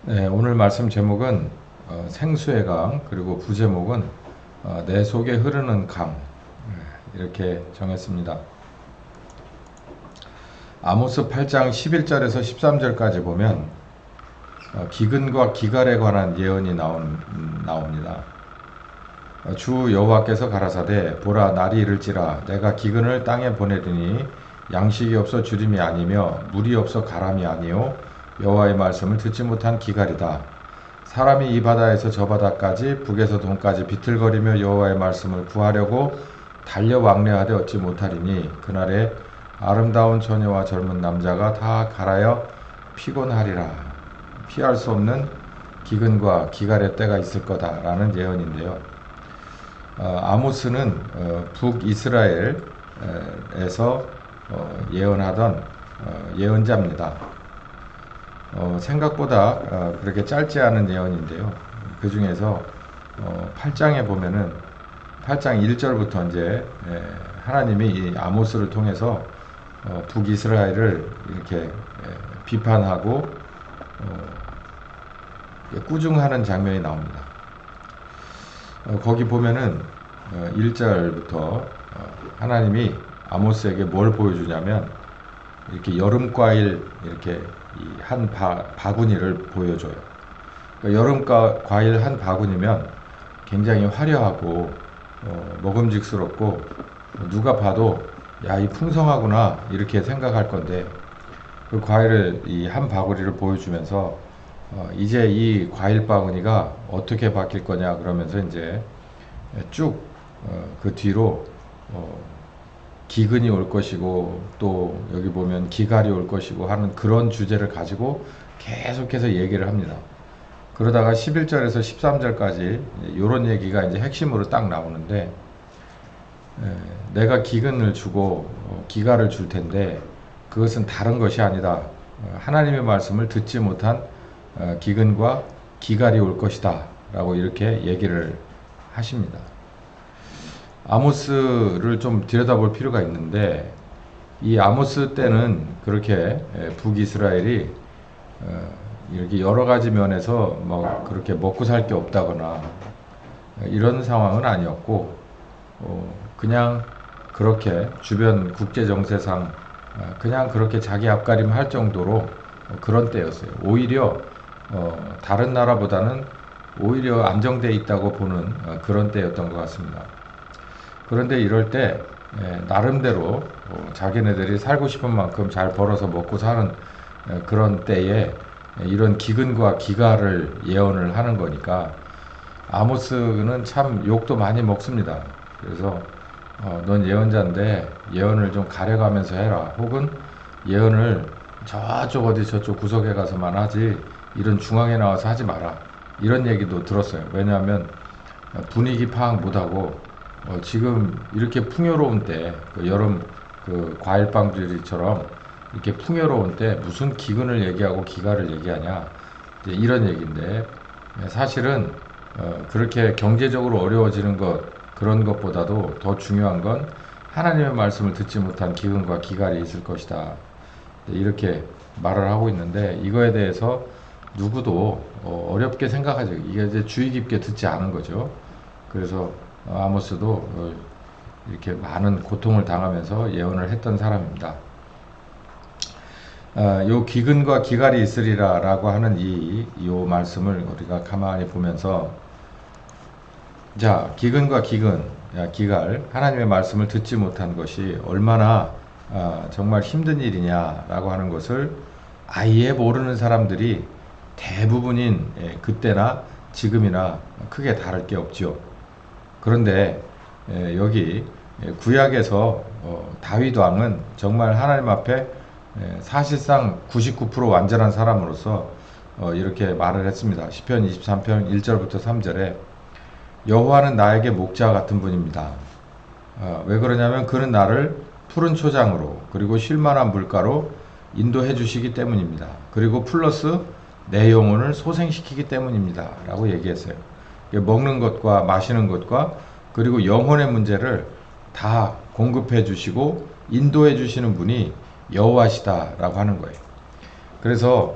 네, 오늘 말씀 제목은 생수의 강, 그리고 부제목은 내 속에 흐르는 강, 이렇게 정했습니다. 아모스 8장 11절에서 13절까지 보면 기근과 기갈에 관한 예언이 나옵니다. 주 여호와께서 가라사대 보라 날이 이를지라 내가 기근을 땅에 보내리니 양식이 없어 주림이 아니며 물이 없어 가람이 아니요 여호와의 말씀을 듣지 못한 기갈이다. 사람이 이 바다에서 저 바다까지 북에서 동까지 비틀거리며 여호와의 말씀을 구하려고 달려 왕래하되 얻지 못하리니 그날에 아름다운 처녀와 젊은 남자가 다 갈아여 피곤하리라. 피할 수 없는 기근과 기갈의 때가 있을 거다라는 예언인데요. 아모스는 북이스라엘에서 예언하던 예언자입니다. 생각보다 그렇게 짧지 않은 예언인데요. 그 중에서 8장에 보면은 8장 1절부터 이제 하나님이 이 아모스를 통해서 북이스라엘을 이렇게 비판하고 꾸중하는 장면이 나옵니다. 거기 보면은 1절부터 하나님이 아모스에게 뭘 보여주냐면 이렇게 여름과일 이렇게 한 바구니를 보여줘요. 그러니까 여름과일 한 바구니면 굉장히 화려하고 먹음직스럽고 누가 봐도 야, 이 풍성하구나 이렇게 생각할 건데 그 과일을 이 한 바구니를 보여주면서 이제 이 과일 바구니가 어떻게 바뀔 거냐 그러면서 이제 쭉 그 뒤로 기근이 올 것이고 또 여기 보면 기갈이 올 것이고 하는 그런 주제를 가지고 계속해서 얘기를 합니다. 그러다가 11절에서 13절까지 이런 얘기가 이제 핵심으로 딱 나오는데 내가 기근을 주고 기갈을 줄 텐데 그것은 다른 것이 아니다. 하나님의 말씀을 듣지 못한 기근과 기갈이 올 것이다 라고 이렇게 얘기를 하십니다. 아모스를 좀 들여다볼 필요가 있는데 이 아모스 때는 그렇게 북이스라엘이 이렇게 여러 가지 면에서 뭐 그렇게 먹고 살 게 없다거나 이런 상황은 아니었고 그냥 그렇게 주변 국제 정세상 그냥 그렇게 자기 앞가림 할 정도로 그런 때였어요. 오히려 다른 나라보다는 오히려 안정되어 있다고 보는 그런 때였던 것 같습니다. 그런데 이럴 때 나름대로 자기네들이 살고 싶은 만큼 잘 벌어서 먹고 사는 그런 때에 이런 기근과 기갈을 예언을 하는 거니까 아모스는 참 욕도 많이 먹습니다. 그래서 넌 예언자인데 예언을 좀 가려가면서 해라. 혹은 예언을 저쪽 어디 저쪽 구석에 가서만 하지 이런 중앙에 나와서 하지 마라. 이런 얘기도 들었어요. 왜냐하면 분위기 파악 못하고 지금 이렇게 풍요로운 때, 그 여름 그 과일빵들이처럼 이렇게 풍요로운 때 무슨 기근을 얘기하고 기갈을 얘기하냐 이런 얘기인데 사실은 그렇게 경제적으로 어려워지는 것 그런 것보다도 더 중요한 건 하나님의 말씀을 듣지 못한 기근과 기갈이 있을 것이다 이렇게 말을 하고 있는데 이거에 대해서 누구도 어렵게 생각하죠. 이게 이제 주의 깊게 듣지 않은 거죠. 그래서 아모스도 이렇게 많은 고통을 당하면서 예언을 했던 사람입니다. 요 기근과 기갈이 있으리라 라고 하는 요 말씀을 우리가 가만히 보면서 자, 기근과 기갈, 하나님의 말씀을 듣지 못한 것이 얼마나 정말 힘든 일이냐 라고 하는 것을 아예 모르는 사람들이 대부분인 그때나 지금이나 크게 다를 게 없지요. 그런데 여기 구약에서 다윗 왕은 정말 하나님 앞에 사실상 99% 완전한 사람으로서 이렇게 말을 했습니다. 시편 23편 1절부터 3절에 여호와는 나에게 목자 같은 분입니다. 왜 그러냐면 그는 나를 푸른 초장으로 그리고 쉴만한 물가로 인도해 주시기 때문입니다. 그리고 플러스 내 영혼을 소생시키기 때문입니다. 라고 얘기했어요. 먹는 것과 마시는 것과 그리고 영혼의 문제를 다 공급해 주시고 인도해 주시는 분이 여호와시다 라고 하는 거예요. 그래서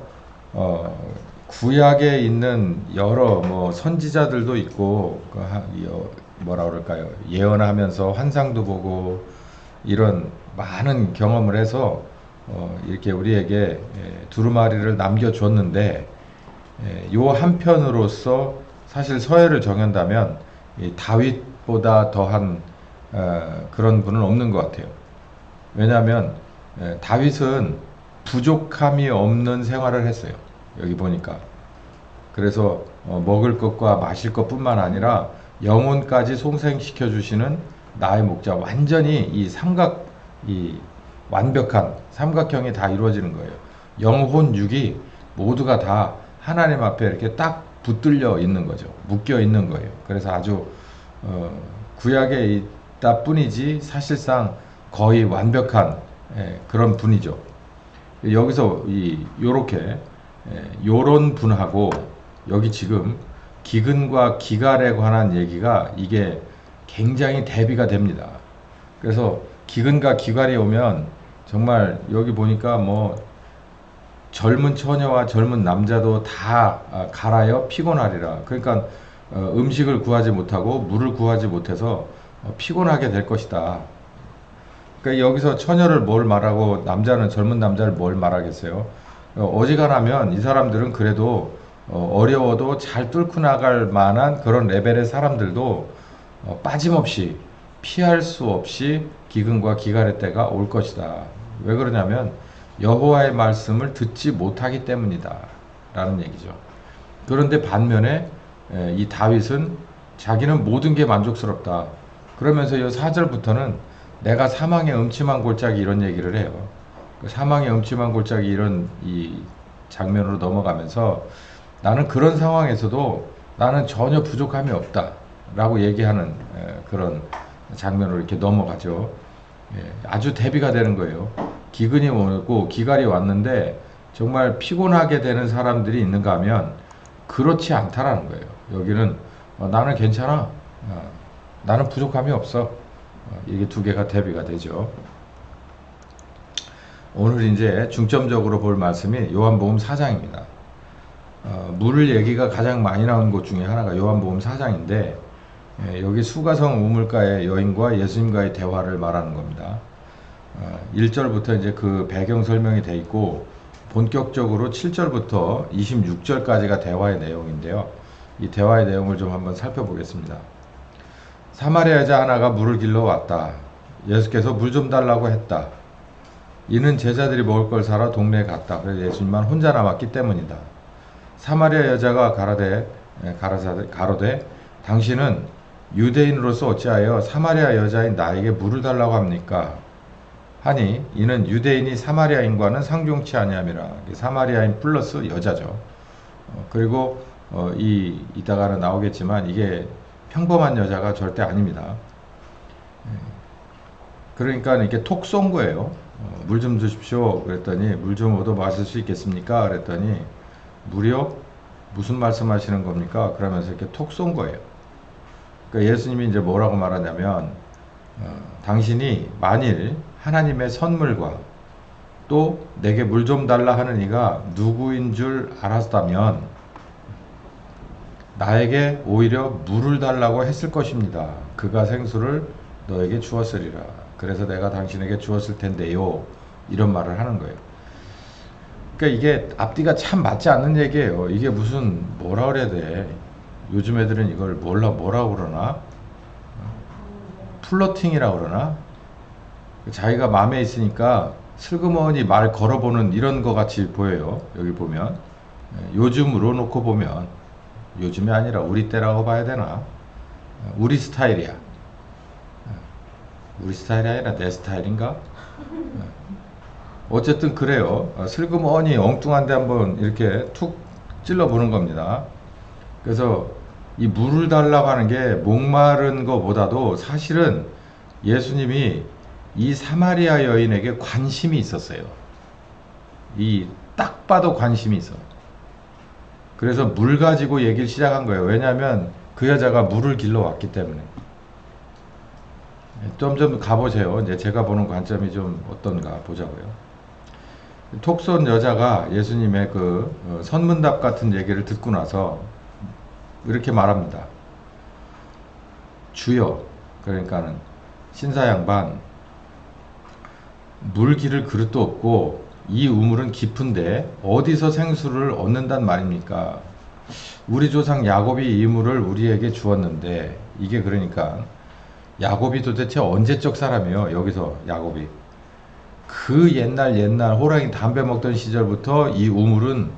구약에 있는 여러 뭐 선지자들도 있고 뭐라 그럴까요? 예언하면서 환상도 보고 이런 많은 경험을 해서 이렇게 우리에게 두루마리를 남겨줬는데 요 한편으로서 사실 서예를 정한다면 이 다윗보다 더한 그런 분은 없는 것 같아요. 왜냐하면 다윗은 부족함이 없는 생활을 했어요. 여기 보니까. 그래서 먹을 것과 마실 것뿐만 아니라 영혼까지 송생시켜 주시는 나의 목자. 완전히 이 완벽한 삼각형이 다 이루어지는 거예요. 영혼, 육이 모두가 다 하나님 앞에 이렇게 딱 붙들려 있는 거죠. 묶여 있는 거예요. 그래서 아주 구약에 있다 뿐이지 사실상 거의 완벽한 그런 분이죠. 여기서 요렇게 요런 분하고 여기 지금 기근과 기갈에 관한 얘기가 이게 굉장히 대비가 됩니다. 그래서 기근과 기갈이 오면 정말 여기 보니까 뭐 젊은 처녀와 젊은 남자도 다 갈아여 피곤하리라. 그러니까 음식을 구하지 못하고 물을 구하지 못해서 피곤하게 될 것이다. 그러니까 여기서 처녀를 뭘 말하고 남자는 젊은 남자를 뭘 말하겠어요? 어지간하면 이 사람들은 그래도 어려워도 잘 뚫고 나갈 만한 그런 레벨의 사람들도 빠짐없이 피할 수 없이 기근과 기갈의 때가 올 것이다. 왜 그러냐면 여호와의 말씀을 듣지 못하기 때문이다 라는 얘기죠. 그런데 반면에 이 다윗은 자기는 모든 게 만족스럽다. 그러면서 이 4절부터는 내가 사망의 음침한 골짜기 이런 얘기를 해요. 사망의 음침한 골짜기 이런 이 장면으로 넘어가면서 나는 그런 상황에서도 나는 전혀 부족함이 없다 라고 얘기하는 그런 장면으로 이렇게 넘어가죠. 아주 대비가 되는 거예요. 기근이 오고 기갈이 왔는데 정말 피곤하게 되는 사람들이 있는가 하면 그렇지 않다라는 거예요. 여기는 나는 괜찮아. 나는 부족함이 없어. 이게 두 개가 대비가 되죠. 오늘 이제 중점적으로 볼 말씀이 요한복음 4장입니다. 물 얘기가 가장 많이 나온 곳 중에 하나가 요한복음 4장인데 여기 수가성 우물가의 여인과 예수님과의 대화를 말하는 겁니다. 1절부터 이제 그 배경 설명이 돼 있고 본격적으로 7절부터 26절까지가 대화의 내용인데요. 이 대화의 내용을 좀 한번 살펴보겠습니다. 사마리아 여자 하나가 물을 길러 왔다. 예수께서 물 좀 달라고 했다. 이는 제자들이 먹을 걸 사러 동네에 갔다. 그래서 예수님만 혼자 남았기 때문이다. 사마리아 여자가 가로되 당신은 유대인으로서 어찌하여 사마리아 여자인 나에게 물을 달라고 합니까? 하니 이는 유대인이 사마리아인과는 상종치 아니함이라. 사마리아인 플러스 여자죠. 그리고 이따가는 나오겠지만 이게 평범한 여자가 절대 아닙니다. 그러니까 이렇게 톡 쏜 거예요. 물 좀 주십시오. 그랬더니 물 좀 얻어 마실 수 있겠습니까? 그랬더니 물이요? 무슨 말씀하시는 겁니까? 그러면서 이렇게 톡 쏜 거예요. 그러니까 예수님이 이제 뭐라고 말하냐면 당신이 만일 하나님의 선물과 또 내게 물 좀 달라 하는 이가 누구인 줄 알았다면 나에게 오히려 물을 달라고 했을 것입니다. 그가 생수를 너에게 주었으리라. 그래서 내가 당신에게 주었을 텐데요. 이런 말을 하는 거예요. 그러니까 이게 앞뒤가 참 맞지 않는 얘기예요. 이게 무슨 뭐라 그래야 돼. 요즘 애들은 이걸 뭐라고 그러나? 플러팅이라고 그러나? 자기가 마음에 있으니까 슬그머니 말 걸어보는 이런 거 같이 보여요. 여기 보면. 요즘으로 놓고 보면 요즘이 아니라 우리 때라고 봐야 되나? 우리 스타일이야. 우리 스타일이 아니라 내 스타일인가? 어쨌든 그래요. 슬그머니 엉뚱한데 한번 이렇게 툭 찔러보는 겁니다. 그래서 이 물을 달라고 하는 게 목마른 것보다도 사실은 예수님이 이 사마리아 여인에게 관심이 있었어요. 이 딱 봐도 관심이 있어. 그래서 물 가지고 얘기를 시작한 거예요. 왜냐하면 그 여자가 물을 길러 왔기 때문에. 좀 가보세요. 이제 제가 보는 관점이 좀 어떤가 보자고요. 톡 쏜 여자가 예수님의 그 선문답 같은 얘기를 듣고 나서 이렇게 말합니다. 주여, 그러니까는 신사 양반, 물 기를 그릇도 없고 이 우물은 깊은데 어디서 생수를 얻는단 말입니까? 우리 조상 야곱이 이 물을 우리에게 주었는데, 이게 그러니까 야곱이 도대체 언제적 사람이에요? 여기서 야곱이 그 옛날 호랑이 담배 먹던 시절부터 이 우물은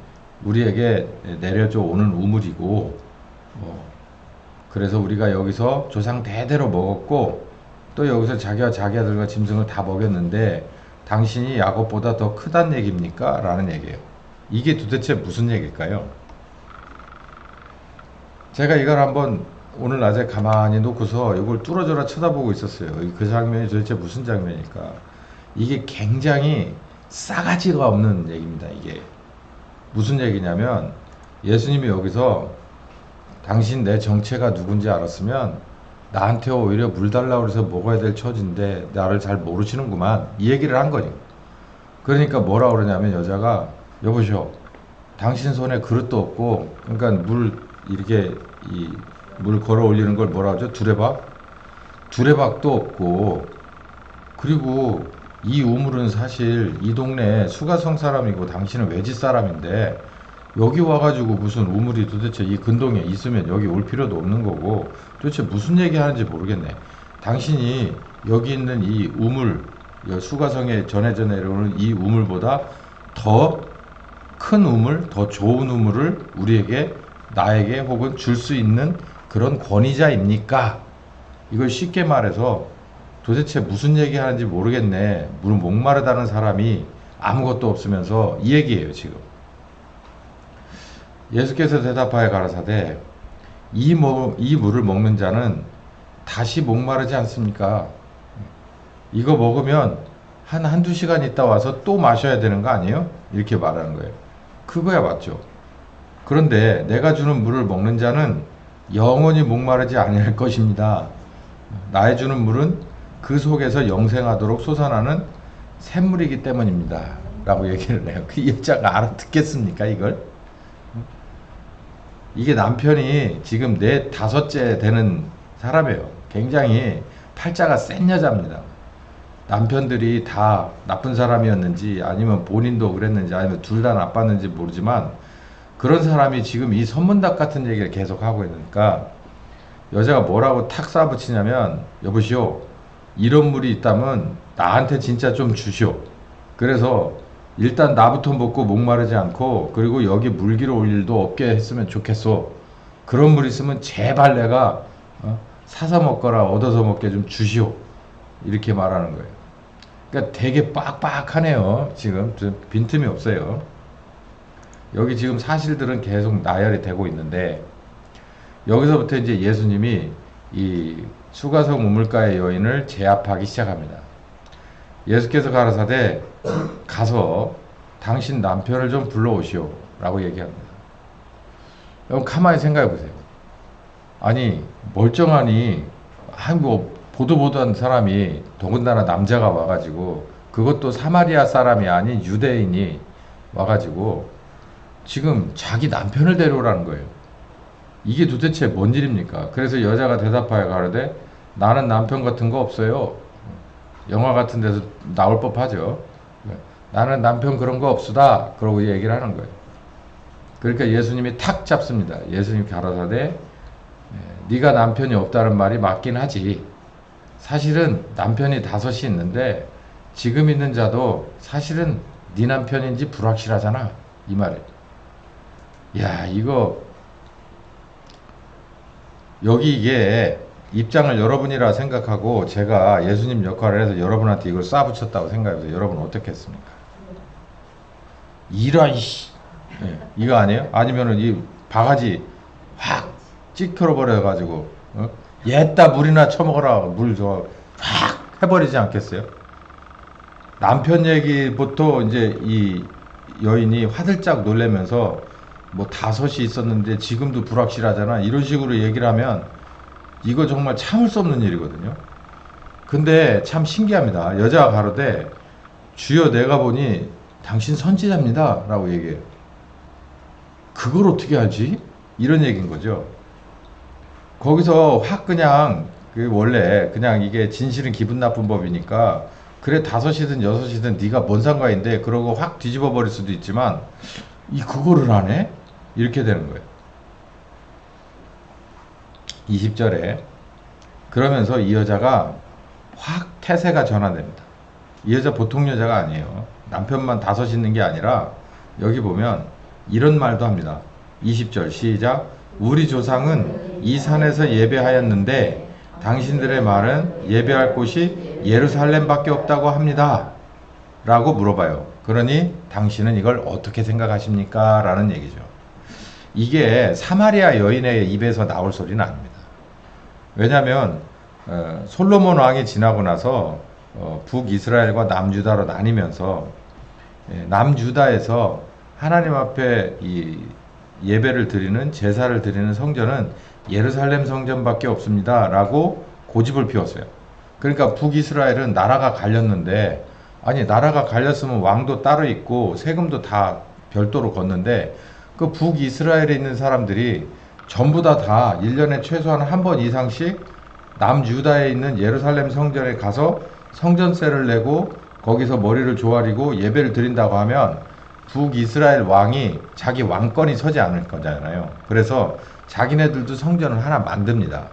우리에게 내려져 오는 우물이고, 그래서 우리가 여기서 조상 대대로 먹었고, 또 여기서 자기와 자기 아들과 짐승을 다 먹였는데 당신이 야곱보다 더 크단 얘기입니까? 라는 얘기예요. 이게 도대체 무슨 얘기일까요? 제가 이걸 한번 오늘 낮에 가만히 놓고서 이걸 뚫어져라 쳐다보고 있었어요. 그 장면이 도대체 무슨 장면일까? 이게 굉장히 싸가지가 없는 얘기입니다. 이게 무슨 얘기냐면, 예수님이 여기서 당신 내 정체가 누군지 알았으면 나한테 오히려 물 달라고 해서 먹어야 될 처지인데 나를 잘 모르시는구만, 이 얘기를 한 거니. 그러니까 뭐라 그러냐면, 여자가 여보시오, 당신 손에 그릇도 없고, 그러니까 물 이렇게 물 걸어 올리는 걸 뭐라 하죠? 두레박도 없고, 그리고 이 우물은 사실 이 동네 수가성 사람이고 당신은 외지 사람인데 여기 와가지고 무슨 우물이 도대체 이 근동에 있으면 여기 올 필요도 없는 거고, 도대체 무슨 얘기 하는지 모르겠네. 당신이 여기 있는 이 우물, 수가성에 전해져 내려오는 이 우물보다 더 큰 우물, 더 좋은 우물을 우리에게, 나에게 혹은 줄 수 있는 그런 권위자입니까? 이걸 쉽게 말해서 도대체 무슨 얘기 하는지 모르겠네. 물 목마르다는 사람이 아무것도 없으면서 이 얘기예요, 지금. 예수께서 대답하여 가라사대 이 물을 먹는 자는 다시 목마르지 않습니까? 이거 먹으면 한두 시간 있다 와서 또 마셔야 되는 거 아니에요? 이렇게 말하는 거예요. 그거야 맞죠. 그런데 내가 주는 물을 먹는 자는 영원히 목마르지 아니할 것입니다. 나의 주는 물은 그 속에서 영생하도록 솟아나는 샘물이기 때문입니다. 라고 얘기를 해요. 그 여자가 알아듣겠습니까, 이걸? 이게 남편이 지금 내 다섯째 되는 사람이에요. 굉장히 팔자가 센 여자입니다. 남편들이 다 나쁜 사람이었는지 아니면 본인도 그랬는지 아니면 둘 다 나빴는지 모르지만, 그런 사람이 지금 이 선문답 같은 얘기를 계속 하고 있으니까 여자가 뭐라고 탁 쏴붙이냐면, 여보시오, 이런 물이 있다면 나한테 진짜 좀 주시오. 그래서 일단 나부터 먹고 목마르지 않고, 그리고 여기 물기로 올 일도 없게 했으면 좋겠소. 그런 물 있으면 제발 내가 사서 먹거나 얻어서 먹게 좀 주시오. 이렇게 말하는 거예요. 그러니까 되게 빡빡하네요. 지금 빈틈이 없어요. 여기 지금 사실들은 계속 나열이 되고 있는데, 여기서부터 이제 예수님이 이 수가성 우물가의 여인을 제압하기 시작합니다. 예수께서 가라사대 가서 당신 남편을 좀 불러오시오 라고 얘기합니다. 여러분 가만히 생각해 보세요. 아니 멀쩡하니 뭐 보도한 사람이, 더군다나 남자가 와가지고, 그것도 사마리아 사람이 아닌 유대인이 와가지고 지금 자기 남편을 데려오라는 거예요. 이게 도대체 뭔 일입니까? 그래서 여자가 대답하여 가로되 나는 남편 같은 거 없어요. 영화 같은 데서 나올 법하죠. 나는 남편 그런 거 없수다. 그러고 얘기를 하는 거예요. 그러니까 예수님이 탁 잡습니다. 예수님 가라사대 네가 남편이 없다는 말이 맞긴 하지. 사실은 남편이 5이 있는데 지금 있는 자도 사실은 네 남편인지 불확실하잖아. 이 말이에요. 야, 이거 여기 이게 입장을 여러분이라 생각하고 제가 예수님 역할을 해서 여러분한테 이걸 쏴붙였다고 생각해서 여러분 어떻게 했습니까? 이런 이거 아니에요? 아니면은 이 바가지 확 찌켜러 버려가지고 얘따 물이나 처먹어라, 물 줘, 확 해버리지 않겠어요? 남편 얘기부터 이제 이 여인이 화들짝 놀래면서 뭐 5이 있었는데 지금도 불확실하잖아, 이런 식으로 얘기를 하면 이거 정말 참을 수 없는 일이거든요. 근데 참 신기합니다. 여자가 가로되 주여 내가 보니 당신 선지자입니다 라고 얘기해요. 그걸 어떻게 알지? 이런 얘기인 거죠. 거기서 확 그냥 원래 그냥 이게 진실은 기분 나쁜 법이니까 그래 5시든 6시든 네가 뭔 상관인데 그러고 확 뒤집어 버릴 수도 있지만 그거를 안 해? 이렇게 되는 거예요. 20절에 그러면서 이 여자가 확 태세가 전환됩니다. 이 여자 보통 여자가 아니에요. 남편만 5 있는 게 아니라 여기 보면 이런 말도 합니다. 20절 시작. 우리 조상은 이 산에서 예배하였는데 당신들의 말은 예배할 곳이 예루살렘밖에 없다고 합니다 라고 물어봐요. 그러니 당신은 이걸 어떻게 생각하십니까? 라는 얘기죠. 이게 사마리아 여인의 입에서 나올 소리는 아닙니다. 왜냐하면 솔로몬 왕이 지나고 나서 북이스라엘과 남유다로 나뉘면서 남유다에서 하나님 앞에 이 예배를 드리는 제사를 드리는 성전은 예루살렘 성전밖에 없습니다 라고 고집을 피웠어요. 그러니까 북이스라엘은 나라가 갈렸는데 아니 나라가 갈렸으면 왕도 따로 있고 세금도 다 별도로 걷는데 그 북이스라엘에 있는 사람들이 전부 다 1년에 최소한 한 번 이상씩 남유다에 있는 예루살렘 성전에 가서 성전세를 내고 거기서 머리를 조아리고 예배를 드린다고 하면 북이스라엘 왕이 자기 왕권이 서지 않을 거잖아요. 그래서 자기네들도 성전을 하나 만듭니다.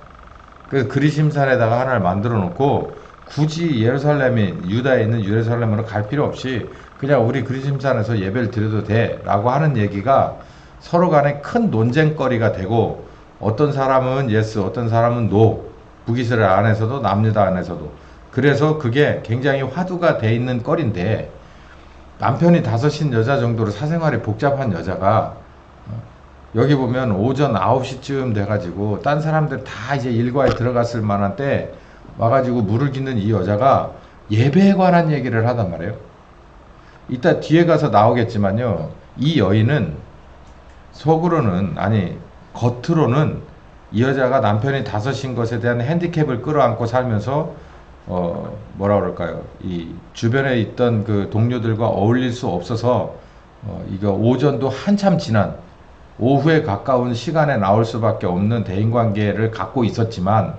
그래서 그리심산에다가 하나를 만들어 놓고 굳이 유다에 있는 예루살렘으로 갈 필요 없이 그냥 우리 그리심산에서 예배를 드려도 돼 라고 하는 얘기가 서로 간에 큰 논쟁거리가 되고 어떤 사람은 예스 어떤 사람은 노, 북이스라엘 안에서도 남유다 안에서도. 그래서 그게 굉장히 화두가 돼 있는 거리인데 남편이 5인 여자 정도로 사생활이 복잡한 여자가 여기 보면 오전 9시쯤 돼가지고 딴 사람들 다 이제 일과에 들어갔을 만한 때 와가지고 물을 깃는 이 여자가 예배에 관한 얘기를 하단 말이에요. 이따 뒤에 가서 나오겠지만요. 이 여인은 속으로는 아니 겉으로는 이 여자가 남편이 5인 것에 대한 핸디캡을 끌어안고 살면서 뭐라 그럴까요? 이 주변에 있던 그 동료들과 어울릴 수 없어서 이거 오전도 한참 지난 오후에 가까운 시간에 나올 수밖에 없는 대인관계를 갖고 있었지만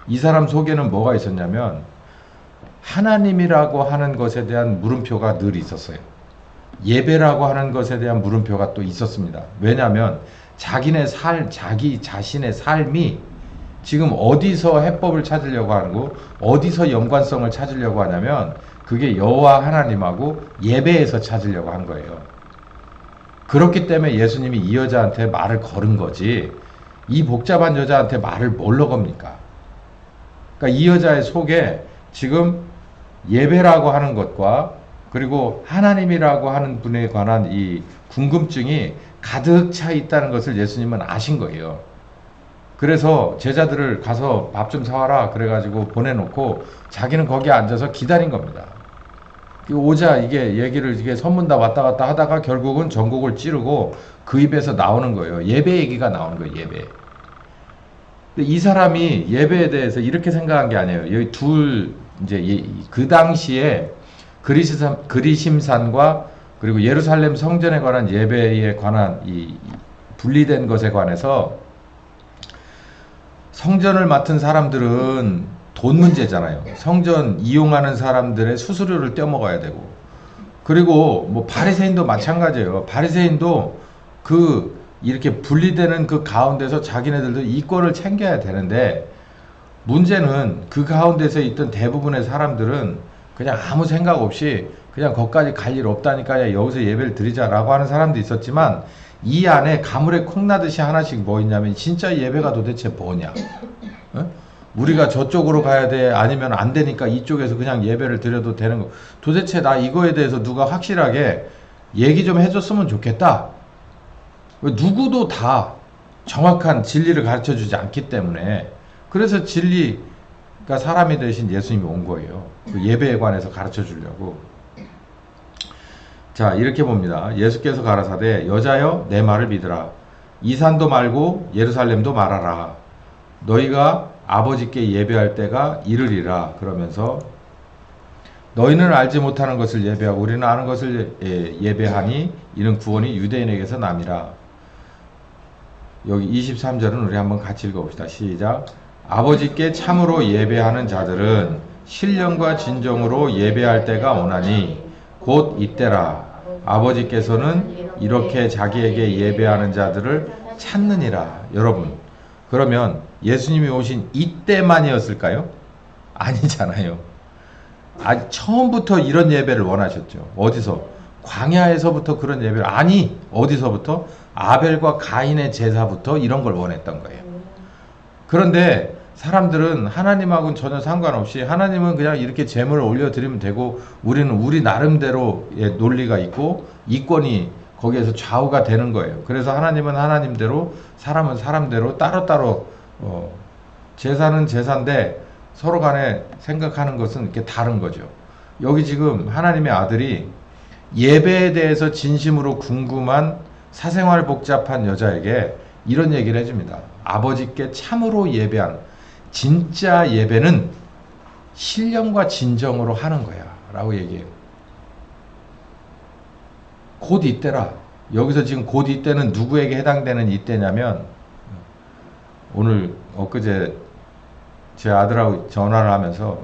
이 사람 속에는 뭐가 있었냐면 하나님이라고 하는 것에 대한 물음표가 늘 있었어요. 예배라고 하는 것에 대한 물음표가 또 있었습니다. 왜냐하면 자기 자신의 삶이 지금 어디서 해법을 찾으려고 하고 어디서 연관성을 찾으려고 하냐면 그게 여호와 하나님하고 예배에서 찾으려고 한 거예요. 그렇기 때문에 예수님이 이 여자한테 말을 걸은 거지 이 복잡한 여자한테 말을 뭘로 겁니까? 그러니까 이 여자의 속에 지금 예배라고 하는 것과 그리고 하나님이라고 하는 분에 관한 이 궁금증이 가득 차 있다는 것을 예수님은 아신 거예요. 그래서 제자들을 가서 밥 좀 사와라 그래가지고 보내놓고 자기는 거기에 앉아서 기다린 겁니다. 오자 이게 선문 다 왔다 갔다 하다가 결국은 전곡을 찌르고 그 입에서 나오는 거예요. 예배 얘기가 나오는 거예요. 예배. 근데 이 사람이 예배에 대해서 이렇게 생각한 게 아니에요. 여기 이제 그 당시에 그리심산과 그리고 예루살렘 성전에 관한 예배에 관한 이 분리된 것에 관해서 성전을 맡은 사람들은 돈 문제잖아요. 성전 이용하는 사람들의 수수료를 떼먹어야 되고 그리고 뭐 바리새인도 마찬가지예요. 바리새인도 이렇게 분리되는 그 가운데서 자기네들도 이권을 챙겨야 되는데 문제는 그 가운데서 있던 대부분의 사람들은 그냥 아무 생각 없이 그냥 거기까지 갈 일 없다니까 여기서 예배를 드리자라고 하는 사람도 있었지만 이 안에 가물에 콩나듯이 하나씩 뭐 있냐면 진짜 예배가 도대체 뭐냐? 어? 우리가 저쪽으로 가야 돼 아니면 안 되니까 이쪽에서 그냥 예배를 드려도 되는 거 도대체 나 이거에 대해서 누가 확실하게 얘기 좀 해줬으면 좋겠다. 누구도 다 정확한 진리를 가르쳐 주지 않기 때문에 그래서 진리가 사람이 되신 예수님이 온 거예요. 그 예배에 관해서 가르쳐 주려고. 자 이렇게 봅니다. 예수께서 가라사대 여자여 내 말을 믿으라. 이 산도 말고 예루살렘도 말하라. 너희가 아버지께 예배할 때가 이르리라. 그러면서 너희는 알지 못하는 것을 예배하고 우리는 아는 것을 예배하니 이는 구원이 유대인에게서 남이라. 여기 23절은 우리 한번 같이 읽어봅시다. 시작. 아버지께 참으로 예배하는 자들은 신령과 진정으로 예배할 때가 오나니 곧 이때라. 아버지께서는 이렇게 자기에게 예배하는 자들을 찾느니라. 여러분, 그러면 예수님이 오신 이때만이었을까요? 아니잖아요. 처음부터 이런 예배를 원하셨죠. 어디서? 광야에서부터 그런 예배를. 아니, 어디서부터? 아벨과 가인의 제사부터 이런 걸 원했던 거예요. 그런데 사람들은 하나님하고는 전혀 상관없이 하나님은 그냥 이렇게 제물을 올려드리면 되고 우리는 우리 나름대로의 논리가 있고 이권이 거기에서 좌우가 되는 거예요. 그래서 하나님은 하나님대로 사람은 사람대로 따로따로 제사는 제사인데 서로 간에 생각하는 것은 이렇게 다른 거죠. 여기 지금 하나님의 아들이 예배에 대해서 진심으로 궁금한 사생활 복잡한 여자에게 이런 얘기를 해줍니다. 아버지께 참으로 예배한 진짜 예배는 신령과 진정으로 하는 거야 라고 얘기해요. 곧 이때라. 여기서 지금 곧 이때는 누구에게 해당되는 이때냐면 오늘 엊그제 제 아들하고 전화를 하면서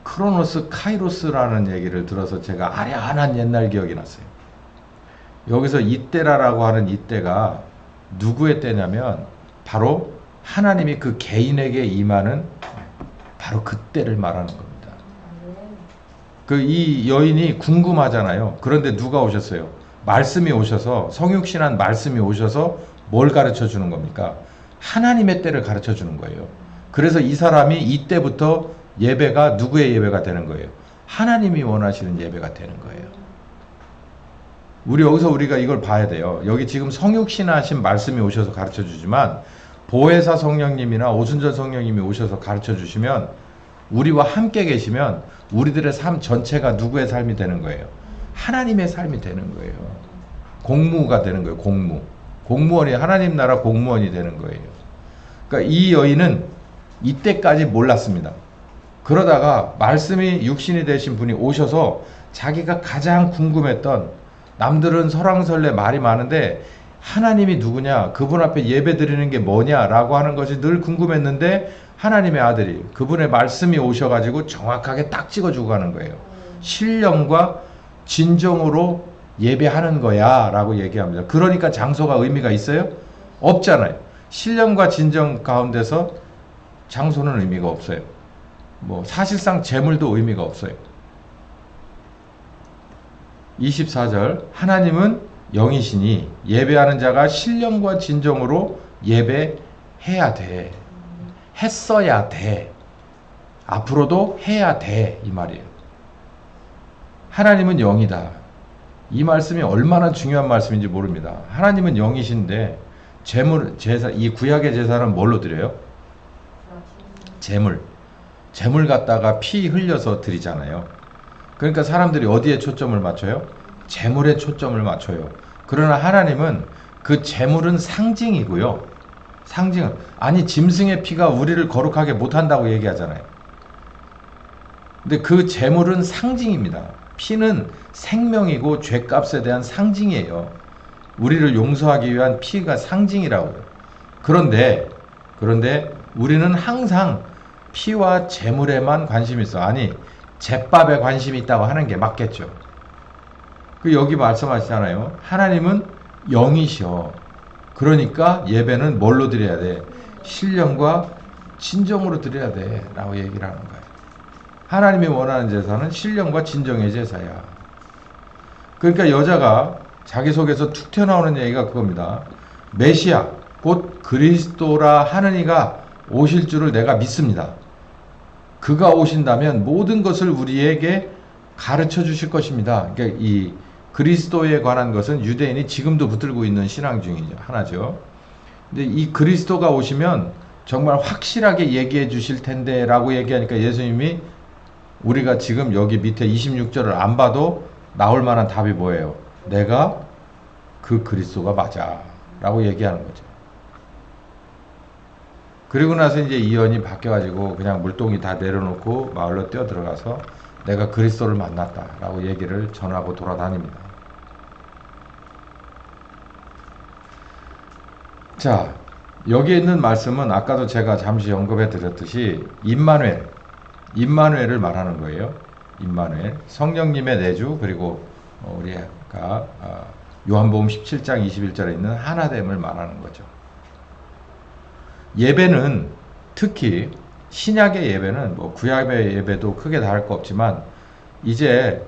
크로노스 카이로스라는 얘기를 들어서 제가 아련한 옛날 기억이 났어요. 여기서 이때라라고 하는 이때가 누구의 때냐면 바로 하나님이 그 개인에게 임하는 바로 그때를 말하는 겁니다. 이 여인이 궁금하잖아요. 그런데 누가 오셨어요? 말씀이 오셔서 성육신한 말씀이 오셔서 뭘 가르쳐 주는 겁니까? 하나님의 때를 가르쳐 주는 거예요. 그래서 이 사람이 이때부터 예배가 누구의 예배가 되는 거예요? 하나님이 원하시는 예배가 되는 거예요. 여기서 우리가 이걸 봐야 돼요. 여기 지금 성육신하신 말씀이 오셔서 가르쳐 주지만 보혜사 성령님이나 오순절 성령님이 오셔서 가르쳐 주시면 우리와 함께 계시면 우리들의 삶 전체가 누구의 삶이 되는 거예요? 하나님의 삶이 되는 거예요. 공무가 되는 거예요. 공무원이 하나님 나라 공무원이 되는 거예요. 그러니까 이 여인은 이때까지 몰랐습니다. 그러다가 말씀이 육신이 되신 분이 오셔서 자기가 가장 궁금했던, 남들은 설왕설래 말이 많은데 하나님이 누구냐, 그분 앞에 예배 드리는 게 뭐냐라고 하는 것이 늘 궁금했는데 하나님의 아들이 그분의 말씀이 오셔가지고 정확하게 딱 찍어주고 가는 거예요. 신령과 진정으로 예배하는 거야 라고 얘기합니다. 그러니까 장소가 의미가 있어요? 없잖아요. 신령과 진정 가운데서 장소는 의미가 없어요. 사실상 제물도 의미가 없어요. 24절 하나님은 영이시니 예배하는 자가 신령과 진정으로 예배해야 돼. 했어야 돼. 앞으로도 해야 돼. 이 말이에요. 하나님은 영이다. 이 말씀이 얼마나 중요한 말씀인지 모릅니다. 하나님은 영이신데 제사, 이 구약의 제사는 뭘로 드려요? 제물 갖다가 피 흘려서 드리잖아요. 그러니까 사람들이 어디에 초점을 맞춰요? 제물에 초점을 맞춰요. 그러나 하나님은 그 제물은 상징이고요. 상징은 아니 짐승의 피가 우리를 거룩하게 못한다고 얘기하잖아요. 근데 그 제물은 상징입니다. 피는 생명이고 죄값에 대한 상징이에요. 우리를 용서하기 위한 피가 상징이라고요. 그런데 우리는 항상 피와 제물에만 관심이 있어. 아니 제밥에 관심이 있다고 하는 게 맞겠죠. 여기 말씀하시잖아요. 하나님은 영이셔. 그러니까 예배는 뭘로 드려야 돼? 신령과 진정으로 드려야 돼 라고 얘기를 하는 거예요. 하나님이 원하는 제사는 신령과 진정의 제사야. 그러니까 여자가 자기 속에서 툭 튀어나오는 얘기가 그겁니다. 메시아 곧 그리스도라 하는 이가 오실 줄을 내가 믿습니다. 그가 오신다면 모든 것을 우리에게 가르쳐 주실 것입니다. 그러니까 이 그리스도에 관한 것은 유대인이 지금도 붙들고 있는 신앙 중이죠. 하나죠. 근데 이 그리스도가 오시면 정말 확실하게 얘기해 주실 텐데 라고 얘기하니까 예수님이 우리가 지금 여기 밑에 26절을 안 봐도 나올 만한 답이 뭐예요? 내가 그 그리스도가 맞아 라고 얘기하는 거죠. 그리고 나서 이제 이언이 바뀌어가지고 그냥 물동이 다 내려놓고 마을로 뛰어 들어가서 내가 그리스도를 만났다라고 얘기를 전하고 돌아다닙니다. 자, 여기에 있는 말씀은 아까도 제가 잠시 언급해 드렸듯이 임마누엘을 말하는 거예요. 임마누엘, 성령님의 내주, 그리고 우리가 요한복음 17장 21절에 있는 하나됨을 말하는 거죠. 예배는 특히 신약의 예배는 뭐 구약의 예배도 크게 다를 거 없지만 이제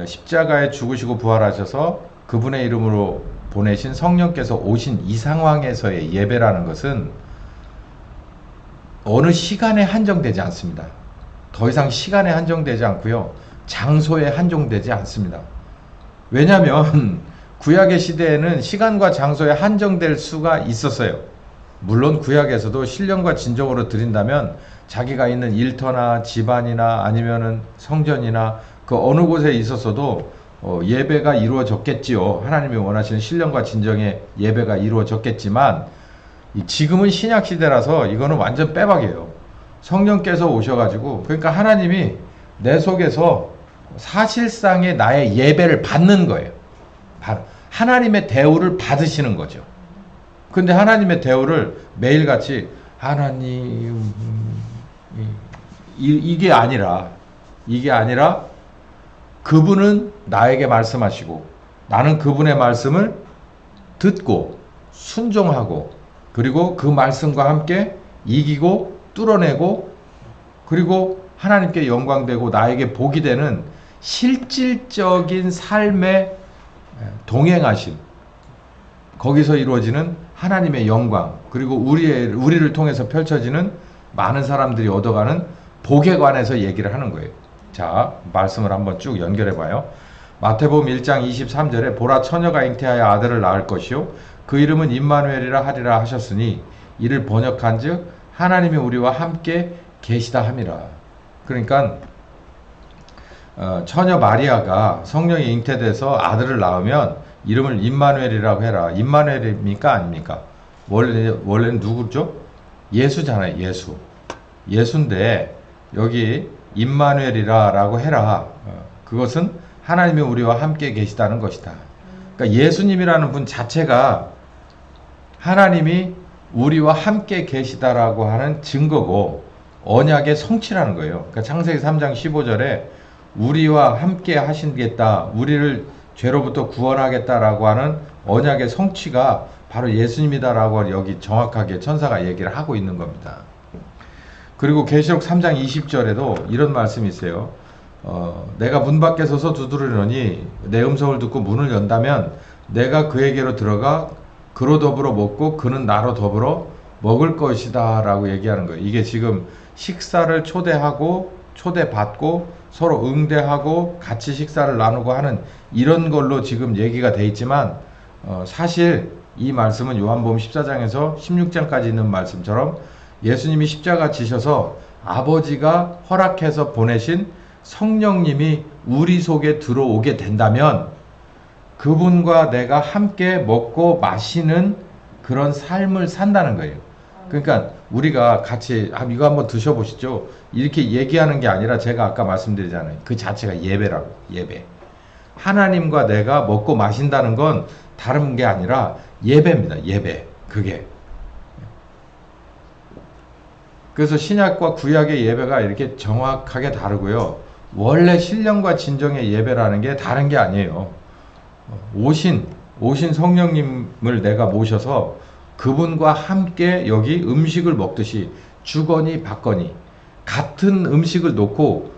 십자가에 죽으시고 부활하셔서 그분의 이름으로 보내신 성령께서 오신 이 상황에서의 예배라는 것은 어느 시간에 한정되지 않습니다. 더 이상 시간에 한정되지 않고요. 장소에 한정되지 않습니다. 왜냐하면 구약의 시대에는 시간과 장소에 한정될 수가 있었어요. 물론 구약에서도 신령과 진정으로 드린다면 자기가 있는 일터나 집안이나 아니면은 성전이나 그 어느 곳에 있었어도 예배가 이루어졌겠지요. 하나님이 원하시는 신령과 진정의 예배가 이루어졌겠지만 지금은 신약 시대라서 이거는 완전 빼박이에요. 성령께서 오셔가지고 그러니까 하나님이 내 속에서 사실상의 나의 예배를 받는 거예요. 하나님의 대우를 받으시는 거죠. 근데 하나님의 대우를 매일같이 하나님 이게 아니라 그분은 나에게 말씀하시고 나는 그분의 말씀을 듣고 순종하고 그리고 그 말씀과 함께 이기고 뚫어내고 그리고 하나님께 영광되고 나에게 복이 되는 실질적인 삶의 동행하심, 거기서 이루어지는 하나님의 영광, 그리고 우리를 통해서 펼쳐지는 많은 사람들이 얻어가는 복에 관해서 얘기를 하는 거예요. 자, 말씀을 한번 쭉 연결해 봐요. 마태복음 1장 23절에 보라 처녀가 잉태하여 아들을 낳을 것이요 그 이름은 임마누엘이라 하리라 하셨으니 이를 번역한즉 하나님이 우리와 함께 계시다 함이라. 그러니까 처녀 마리아가 성령이 잉태돼서 아들을 낳으면 이름을 임마누엘이라고 해라. 임마누엘입니까 아닙니까? 원래는 누구죠? 예수잖아요. 예수인데 여기 임마누엘이라고 해라. 그것은 하나님이 우리와 함께 계시다는 것이다. 그러니까 예수님이라는 분 자체가 하나님이 우리와 함께 계시다라고 하는 증거고 언약의 성취라는 거예요. 그러니까 창세기 3장 15절에 우리와 함께 하시겠다, 우리를 죄로부터 구원하겠다라고 하는 언약의 성취가 바로 예수님이다라고 여기 정확하게 천사가 얘기를 하고 있는 겁니다. 그리고 계시록 3장 20절에도 이런 말씀이 있어요. 내가 문 밖에 서서 두드리노니 내 음성을 듣고 문을 연다면 내가 그에게로 들어가 그로 더불어 먹고 그는 나로 더불어 먹을 것이다 라고 얘기하는 거예요. 이게 지금 식사를 초대받고 서로 응대하고 같이 식사를 나누고 하는 이런 걸로 지금 얘기가 돼 있지만 사실 이 말씀은 요한복음 14장에서 16장까지 있는 말씀처럼 예수님이 십자가 지셔서 아버지가 허락해서 보내신 성령님이 우리 속에 들어오게 된다면 그분과 내가 함께 먹고 마시는 그런 삶을 산다는 거예요. 그러니까 우리가 같이 이거 한번 드셔보시죠. 이렇게 얘기하는 게 아니라 제가 아까 말씀드리잖아요. 그 자체가 예배라고. 예배. 하나님과 내가 먹고 마신다는 건 다른 게 아니라 예배입니다. 예배. 그게. 그래서 신약과 구약의 예배가 이렇게 정확하게 다르고요. 원래 신령과 진정의 예배라는 게 다른 게 아니에요. 오신 성령님을 내가 모셔서 그분과 함께 여기 음식을 먹듯이 주거니 받거니 같은 음식을 놓고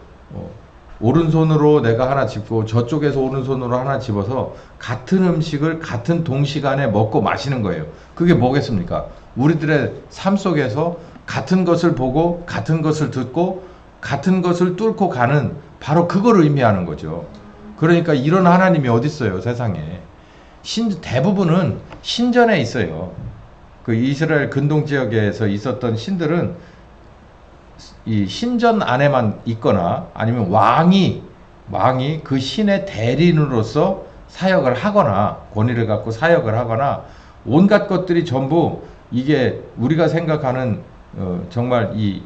오른손으로 내가 하나 집고 저쪽에서 오른손으로 하나 집어서 같은 음식을 같은 동시간에 먹고 마시는 거예요. 그게 뭐겠습니까? 우리들의 삶 속에서 같은 것을 보고 같은 것을 듣고 같은 것을 뚫고 가는 바로 그걸 의미하는 거죠. 그러니까 이런 하나님이 어디 있어요, 세상에. 대부분은 신전에 있어요. 그 이스라엘 근동 지역에서 있었던 신들은 이 신전 안에만 있거나 아니면 왕이 그 신의 대리인으로서 사역을 하거나 권위를 갖고 사역을 하거나 온갖 것들이 전부 이게 우리가 생각하는 정말 이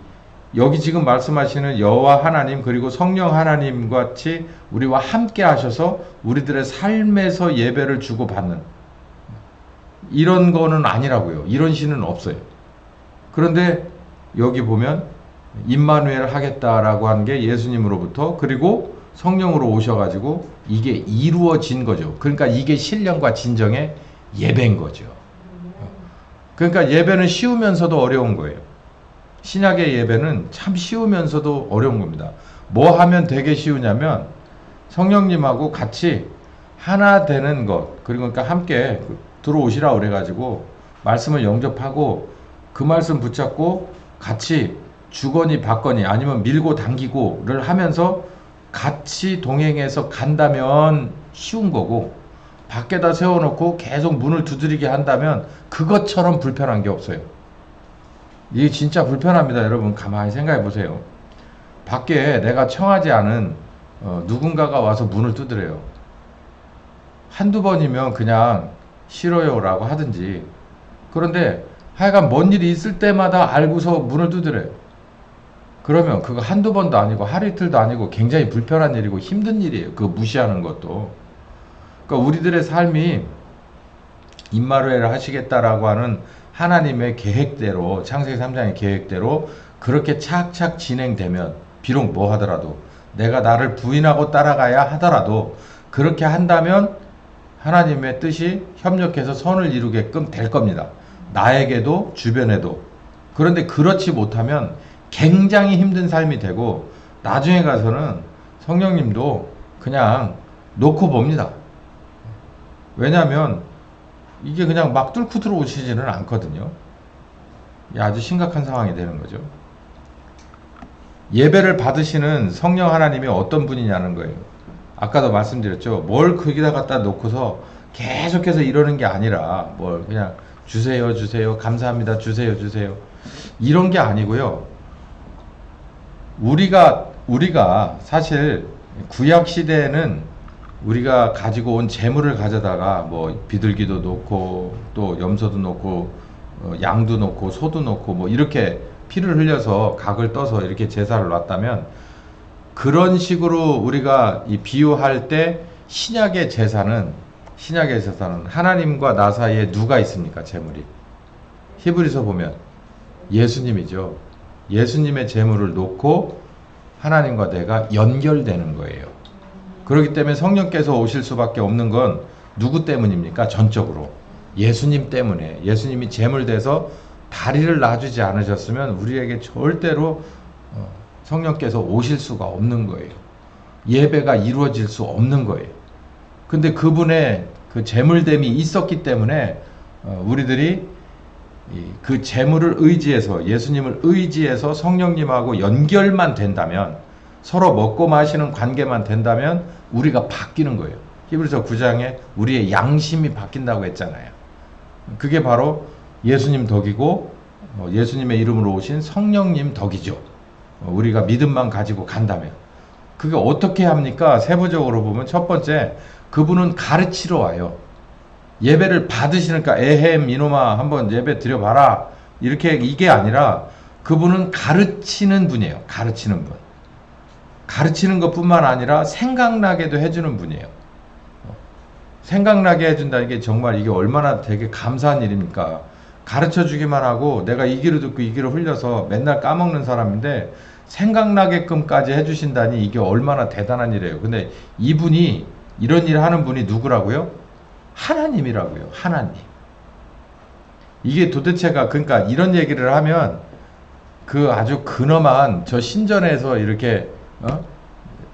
여기 지금 말씀하시는 여호와 하나님 그리고 성령 하나님 같이 우리와 함께 하셔서 우리들의 삶에서 예배를 주고 받는 이런 거는 아니라고요. 이런 신은 없어요. 그런데 여기 보면 임마누엘 하겠다라고 한 게 예수님으로부터 그리고 성령으로 오셔가지고 이게 이루어진 거죠. 그러니까 이게 신령과 진정의 예배인 거죠. 그러니까 예배는 쉬우면서도 어려운 거예요. 신약의 예배는 참 쉬우면서도 어려운 겁니다. 뭐 하면 되게 쉬우냐면 성령님하고 같이 하나 되는 것, 그러니까 함께 들어오시라 그래가지고 말씀을 영접하고 그 말씀 붙잡고 같이 주거니 받거니 아니면 밀고 당기고를 하면서 같이 동행해서 간다면 쉬운 거고, 밖에다 세워놓고 계속 문을 두드리게 한다면 그것처럼 불편한 게 없어요. 이게 진짜 불편합니다. 여러분 가만히 생각해 보세요. 밖에 내가 청하지 않은 누군가가 와서 문을 두드려요. 한두 번이면 그냥 싫어요 라고 하든지, 그런데 하여간 뭔 일이 있을 때마다 알고서 문을 두드려요. 그러면 그거 한두 번도 아니고 하루 이틀도 아니고 굉장히 불편한 일이고 힘든 일이에요. 그거 무시하는 것도. 그러니까 우리들의 삶이 임마누엘을 하시겠다라고 하는 하나님의 계획대로, 창세기 3장의 계획대로 그렇게 착착 진행되면, 비록 뭐 하더라도 내가 나를 부인하고 따라가야 하더라도 그렇게 한다면 하나님의 뜻이 협력해서 선을 이루게끔 될 겁니다. 나에게도 주변에도. 그런데 그렇지 못하면 굉장히 힘든 삶이 되고 나중에 가서는 성령님도 그냥 놓고 봅니다. 왜냐하면 이게 그냥 막 뚫고 들어오시지는 않거든요. 아주 심각한 상황이 되는 거죠. 예배를 받으시는 성령 하나님이 어떤 분이냐는 거예요. 아까도 말씀드렸죠. 뭘 거기다 갖다 놓고서 계속해서 이러는 게 아니라 뭘 그냥 주세요 주세요 감사합니다 주세요 주세요 이런 게 아니고요. 우리가 사실 구약 시대에는 우리가 가지고 온 재물을 가져다가 뭐 비둘기도 놓고 또 염소도 놓고 양도 놓고 소도 놓고 뭐 이렇게 피를 흘려서 각을 떠서 이렇게 제사를 놨다면, 그런 식으로 우리가 이 비유할 때 신약의 제사는 하나님과 나 사이에 누가 있습니까? 재물이. 히브리서 보면 예수님이죠. 예수님의 재물을 놓고 하나님과 내가 연결되는 거예요. 그렇기 때문에 성령께서 오실 수밖에 없는 건 누구 때문입니까? 전적으로 예수님 때문에. 예수님이 재물 돼서 다리를 놔주지 않으셨으면 우리에게 절대로 성령께서 오실 수가 없는 거예요. 예배가 이루어질 수 없는 거예요. 근데 그분의 그 재물됨이 있었기 때문에 우리들이 그 재물을 의지해서, 예수님을 의지해서 성령님하고 연결만 된다면, 서로 먹고 마시는 관계만 된다면 우리가 바뀌는 거예요. 히브리서 9장에 우리의 양심이 바뀐다고 했잖아요. 그게 바로 예수님 덕이고 예수님의 이름으로 오신 성령님 덕이죠. 우리가 믿음만 가지고 간다면. 그게 어떻게 합니까? 세부적으로 보면 첫 번째, 그분은 가르치러 와요. 예배를 받으시니까 에헴 이놈아 한번 예배 드려봐라 이렇게, 이게 아니라 그분은 가르치는 분이에요. 가르치는 분. 가르치는 것뿐만 아니라 생각나게도 해주는 분이에요. 생각나게 해준다는 게 정말 이게 얼마나 되게 감사한 일입니까? 가르쳐 주기만 하고 내가 이 귀로 듣고 이 귀로 흘려서 맨날 까먹는 사람인데 생각나게끔까지 해주신다니 이게 얼마나 대단한 일이에요. 근데 이분이, 이런 일을 하는 분이 누구라고요? 하나님이라고요. 하나님. 이게 도대체가, 그러니까 이런 얘기를 하면 그 아주 근엄한 저 신전에서 이렇게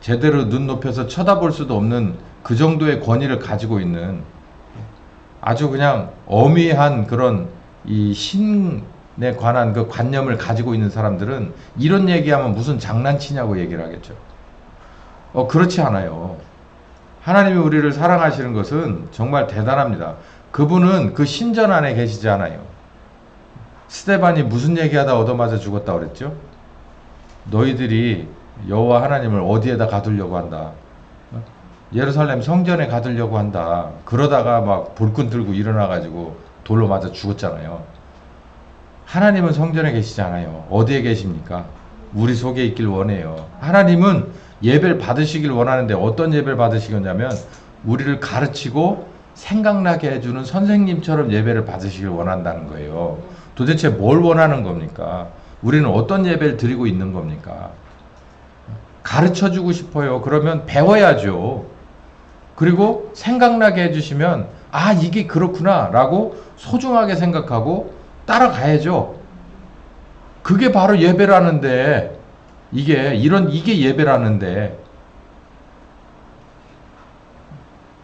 제대로 눈 높여서 쳐다볼 수도 없는 그 정도의 권위를 가지고 있는 아주 그냥 어미한 그런 이 신에 관한 그 관념을 가지고 있는 사람들은 이런 얘기하면 무슨 장난치냐고 얘기를 하겠죠. 그렇지 않아요. 하나님이 우리를 사랑하시는 것은 정말 대단합니다. 그분은 그 신전 안에 계시지 않아요. 스데반이 무슨 얘기하다 얻어맞아 죽었다 그랬죠? 너희들이 여호와 하나님을 어디에다 가두려고 한다. 예루살렘 성전에 가두려고 한다. 그러다가 막 볼꾼 들고 일어나가지고 돌로 맞아 죽었잖아요. 하나님은 성전에 계시지 않아요. 어디에 계십니까? 우리 속에 있길 원해요. 하나님은 예배를 받으시길 원하는데 어떤 예배를 받으시겠냐면 우리를 가르치고 생각나게 해주는 선생님처럼 예배를 받으시길 원한다는 거예요. 도대체 뭘 원하는 겁니까? 우리는 어떤 예배를 드리고 있는 겁니까? 가르쳐주고 싶어요. 그러면 배워야죠. 그리고 생각나게 해주시면 아 이게 그렇구나 라고 소중하게 생각하고 따라가야죠. 그게 바로 예배라는데 이게 예배라는데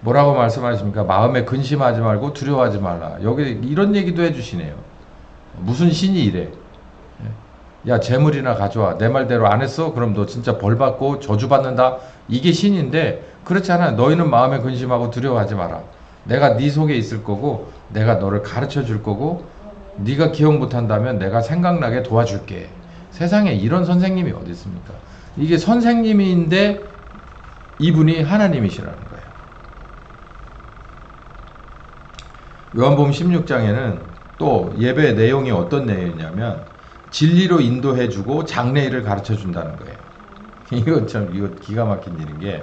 뭐라고 말씀하십니까? 마음에 근심하지 말고 두려워하지 말라. 여기 이런 얘기도 해주시네요. 무슨 신이 이래? 야 재물이나 가져와. 내 말대로 안 했어? 그럼 너 진짜 벌 받고 저주 받는다. 이게 신인데 그렇지 않아. 너희는 마음에 근심하고 두려워하지 마라. 내가 네 속에 있을 거고 내가 너를 가르쳐 줄 거고 네가 기억 못한다면 내가 생각나게 도와줄게. 세상에 이런 선생님이 어디 있습니까? 이게 선생님인데 이분이 하나님이시라는 거예요. 요한복음 16장에는 또 예배의 내용이 어떤 내용이냐면 진리로 인도해주고 장래일을 가르쳐준다는 거예요. 이거 기가 막힌 일인 게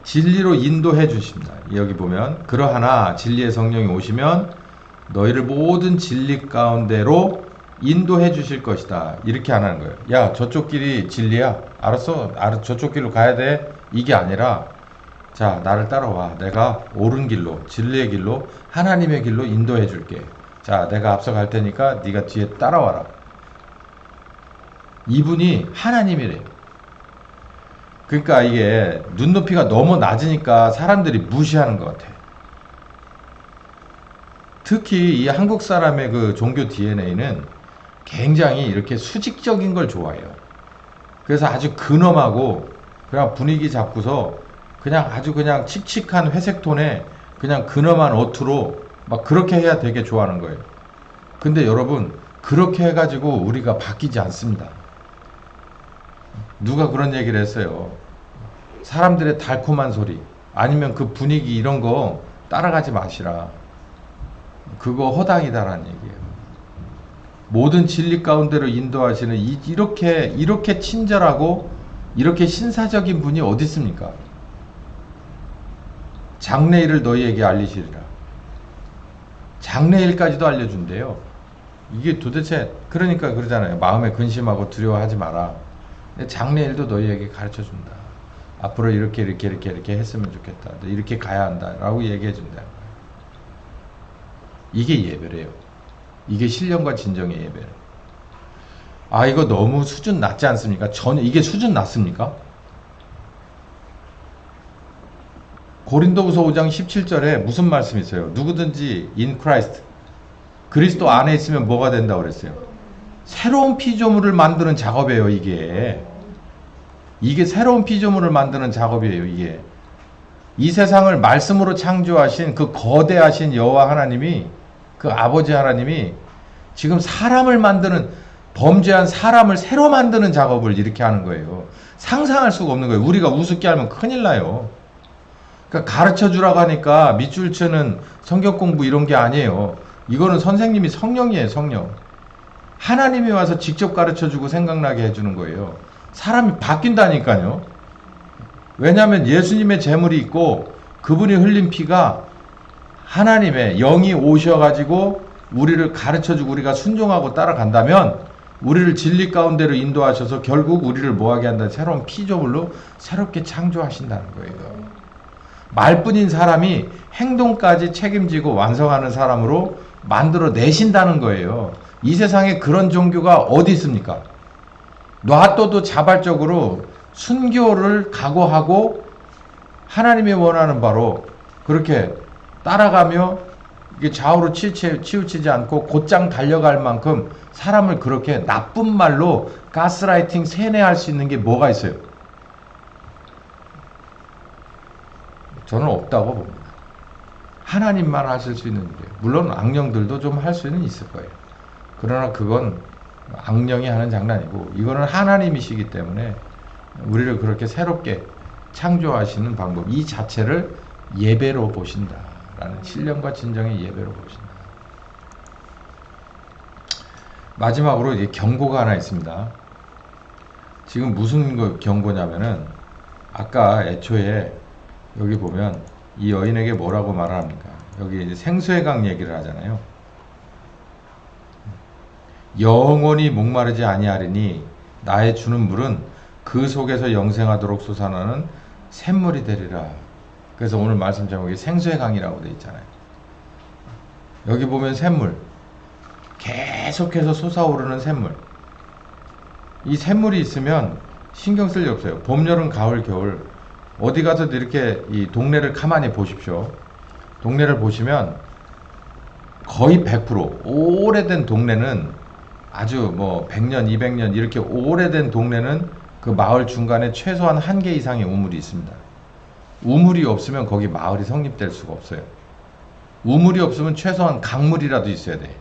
진리로 인도해 주십니다. 여기 보면 그러하나 진리의 성령이 오시면 너희를 모든 진리 가운데로 인도해 주실 것이다. 이렇게 안 하는 거예요. 야 저쪽 길이 진리야. 알았어. 저쪽 길로 가야 돼. 이게 아니라 자 나를 따라와. 내가 옳은 길로 진리의 길로 하나님의 길로 인도해 줄게. 자 내가 앞서 갈 테니까 네가 뒤에 따라와라. 이분이 하나님이래요. 그러니까 이게 눈높이가 너무 낮으니까 사람들이 무시하는 것 같아. 특히 이 한국 사람의 그 종교 DNA는 굉장히 이렇게 수직적인 걸 좋아해요. 그래서 아주 근엄하고 그냥 분위기 잡고서 그냥 아주 그냥 칙칙한 회색 톤에 그냥 근엄한 어투로 막 그렇게 해야 되게 좋아하는 거예요. 근데 여러분 그렇게 해가지고 우리가 바뀌지 않습니다. 누가 그런 얘기를 했어요. 사람들의 달콤한 소리 아니면 그 분위기 이런 거 따라가지 마시라. 그거 허당이다라는 얘기예요. 모든 진리 가운데로 인도하시는 이렇게 친절하고 이렇게 신사적인 분이 어디 있습니까? 장래일을 너희에게 알리시리라. 장래일까지도 알려준대요. 이게 도대체 그러니까 그러잖아요. 마음에 근심하고 두려워하지 마라. 장래일도 너희에게 가르쳐준다. 앞으로 이렇게 했으면 좋겠다. 이렇게 가야 한다. 라고 얘기해 준다. 이게 예배래요. 이게 신령과 진정의 예배래요. 아 이거 너무 수준 낮지 않습니까? 이게 수준 낮습니까? 고린도후서 5장 17절에 무슨 말씀이 있어요? 누구든지 in Christ 그리스도 안에 있으면 뭐가 된다고 그랬어요? 새로운 피조물을 만드는 작업이에요. 이게 새로운 피조물을 만드는 작업이에요. 이게 이 세상을 말씀으로 창조하신 그 거대하신 여호와 하나님이 그 아버지 하나님이 지금 사람을 만드는 범죄한 사람을 새로 만드는 작업을 이렇게 하는 거예요. 상상할 수가 없는 거예요. 우리가 우습게 하면 큰일 나요. 그러니까 가르쳐 주라고 하니까 밑줄 치는 성경 공부 이런 게 아니에요. 이거는 선생님이 성령이에요. 성령. 하나님이 와서 직접 가르쳐 주고 생각나게 해주는 거예요. 사람이 바뀐다니까요. 왜냐하면 예수님의 제물이 있고 그분이 흘린 피가 하나님의 영이 오셔가지고 우리를 가르쳐주고 우리가 순종하고 따라간다면 우리를 진리 가운데로 인도하셔서 결국 우리를 뭐하게 한다? 새로운 피조물로 새롭게 창조하신다는 거예요. 말뿐인 사람이 행동까지 책임지고 완성하는 사람으로 만들어 내신다는 거예요. 이 세상에 그런 종교가 어디 있습니까? 놔둬도 자발적으로 순교를 각오하고 하나님이 원하는 바로 그렇게 따라가며 이게 좌우로 치우치지 않고 곧장 달려갈 만큼 사람을 그렇게 나쁜 말로 가스라이팅 세뇌할 수 있는 게 뭐가 있어요? 저는 없다고 봅니다. 하나님만 하실 수 있는 일이에요. 물론 악령들도 좀 할 수는 있을 거예요. 그러나 그건 악령이 하는 장난이고 이거는 하나님이시기 때문에 우리를 그렇게 새롭게 창조하시는 방법 이 자체를 예배로 보신다라는 신령과 진정의 예배로 보신다. 마지막으로 이제 경고가 하나 있습니다. 지금 무슨 경고냐면은 아까 애초에 여기 보면 이 여인에게 뭐라고 말을 합니까? 여기 이제 생수의 강 얘기를 하잖아요. 영원히 목마르지 아니하리니 나의 주는 물은 그 속에서 영생하도록 솟아나는 샘물이 되리라. 그래서 오늘 말씀 제목이 생수의 강이라고 되어 있잖아요. 여기 보면 샘물, 계속해서 솟아오르는 샘물. 이 샘물이 있으면 신경 쓸 일 없어요. 봄, 여름, 가을, 겨울 어디 가서도 이렇게 이 동네를 가만히 보십시오. 동네를 보시면 거의 100% 오래된 동네는 아주 뭐 100년, 200년 이렇게 오래된 동네는 그 마을 중간에 최소한 한 개 이상의 우물이 있습니다. 우물이 없으면 거기 마을이 성립될 수가 없어요. 우물이 없으면 최소한 강물이라도 있어야 돼.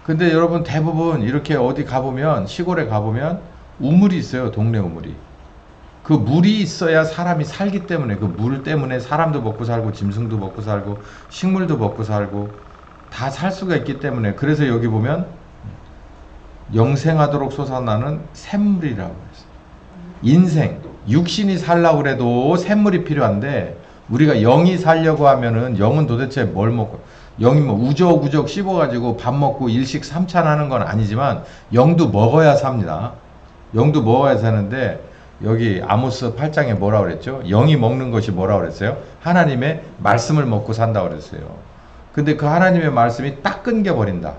근데 여러분 대부분 이렇게 어디 가보면 시골에 가보면 우물이 있어요. 동네 우물이. 그 물이 있어야 사람이 살기 때문에 그 물 때문에 사람도 먹고 살고 짐승도 먹고 살고 식물도 먹고 살고 다 살 수가 있기 때문에 그래서 여기 보면 영생하도록 솟아나는 샘물이라고 했어요. 인생, 육신이 살려고 그래도 샘물이 필요한데 우리가 영이 살려고 하면은 영은 도대체 뭘 먹고 영이 뭐 우적우적 씹어가지고 밥 먹고 일식 삼찬 하는 건 아니지만 영도 먹어야 삽니다. 영도 먹어야 사는데 여기 아모스 8장에 뭐라 그랬죠? 영이 먹는 것이 뭐라 그랬어요? 하나님의 말씀을 먹고 산다 그랬어요. 근데 그 하나님의 말씀이 딱 끊겨버린다.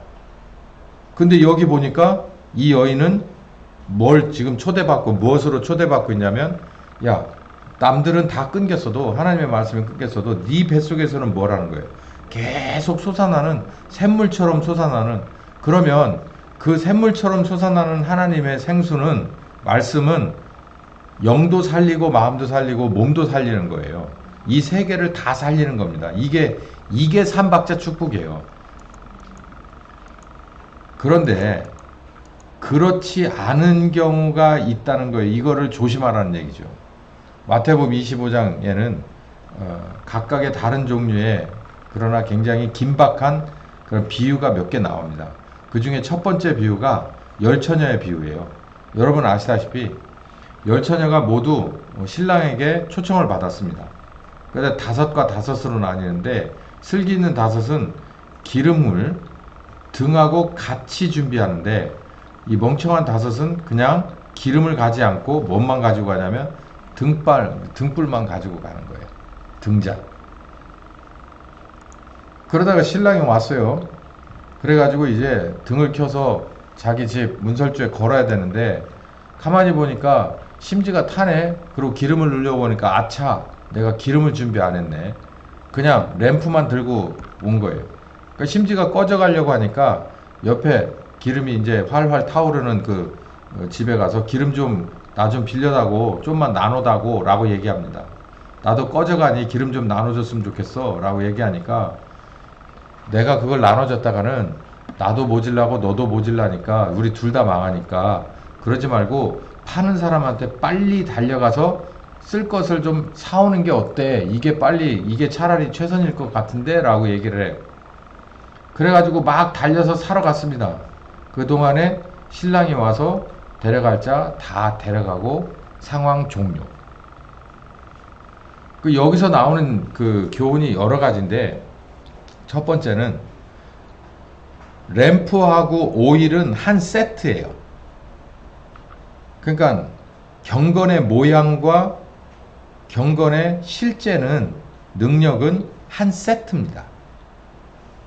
근데 여기 보니까 이 여인은 뭘 지금 초대받고 무엇으로 초대받고 있냐면 야 남들은 다 끊겼어도 하나님의 말씀이 끊겼어도 네 뱃속에서는 뭐라는 거예요? 계속 솟아나는 샘물처럼 솟아나는 그러면 그 샘물처럼 솟아나는 하나님의 생수는 말씀은 영도 살리고 마음도 살리고 몸도 살리는 거예요. 이 세 개를 다 살리는 겁니다. 이게 삼박자 축복이에요. 그런데 그렇지 않은 경우가 있다는 거예요. 이거를 조심하라는 얘기죠. 마태복음 25장에는 각각의 다른 종류의 그러나 굉장히 긴박한 그런 비유가 몇 개 나옵니다. 그 중에 첫 번째 비유가 열처녀의 비유예요. 여러분 아시다시피 열처녀가 모두 신랑에게 초청을 받았습니다. 그래서 5과 5으로 나뉘는데 슬기 있는 5은 기름을 등하고 같이 준비하는데 이 멍청한 5은 그냥 기름을 가지 않고 뭔만 가지고 가냐면 등불만 가지고 가는 거예요. 등잔. 그러다가 신랑이 왔어요. 그래가지고 이제 등을 켜서 자기 집 문설주에 걸어야 되는데 가만히 보니까 심지가 타네. 그리고 기름을 눌려보니까 아차 내가 기름을 준비 안 했네. 그냥 램프만 들고 온 거예요. 그러니까 심지가 꺼져가려고 하니까 옆에 기름이 이제 활활 타오르는 그 집에 가서 기름 좀 나 좀 빌려다고 좀만 나눠다고 라고 얘기합니다. 나도 꺼져가니 기름 좀 나눠줬으면 좋겠어 라고 얘기하니까 내가 그걸 나눠줬다가는 나도 모질라고 너도 모질라니까 우리 둘 다 망하니까 그러지 말고 파는 사람한테 빨리 달려가서 쓸 것을 좀 사오는 게 어때? 이게 차라리 최선일 것 같은데? 라고 얘기를 해. 그래가지고 막 달려서 사러 갔습니다. 그동안에 신랑이 와서 데려갈 자 다 데려가고 상황 종료. 여기서 나오는 그 교훈이 여러 가지인데 첫 번째는 램프하고 오일은 한 세트예요. 그러니까 경건의 모양과 경건의 실제는 능력은 한 세트입니다.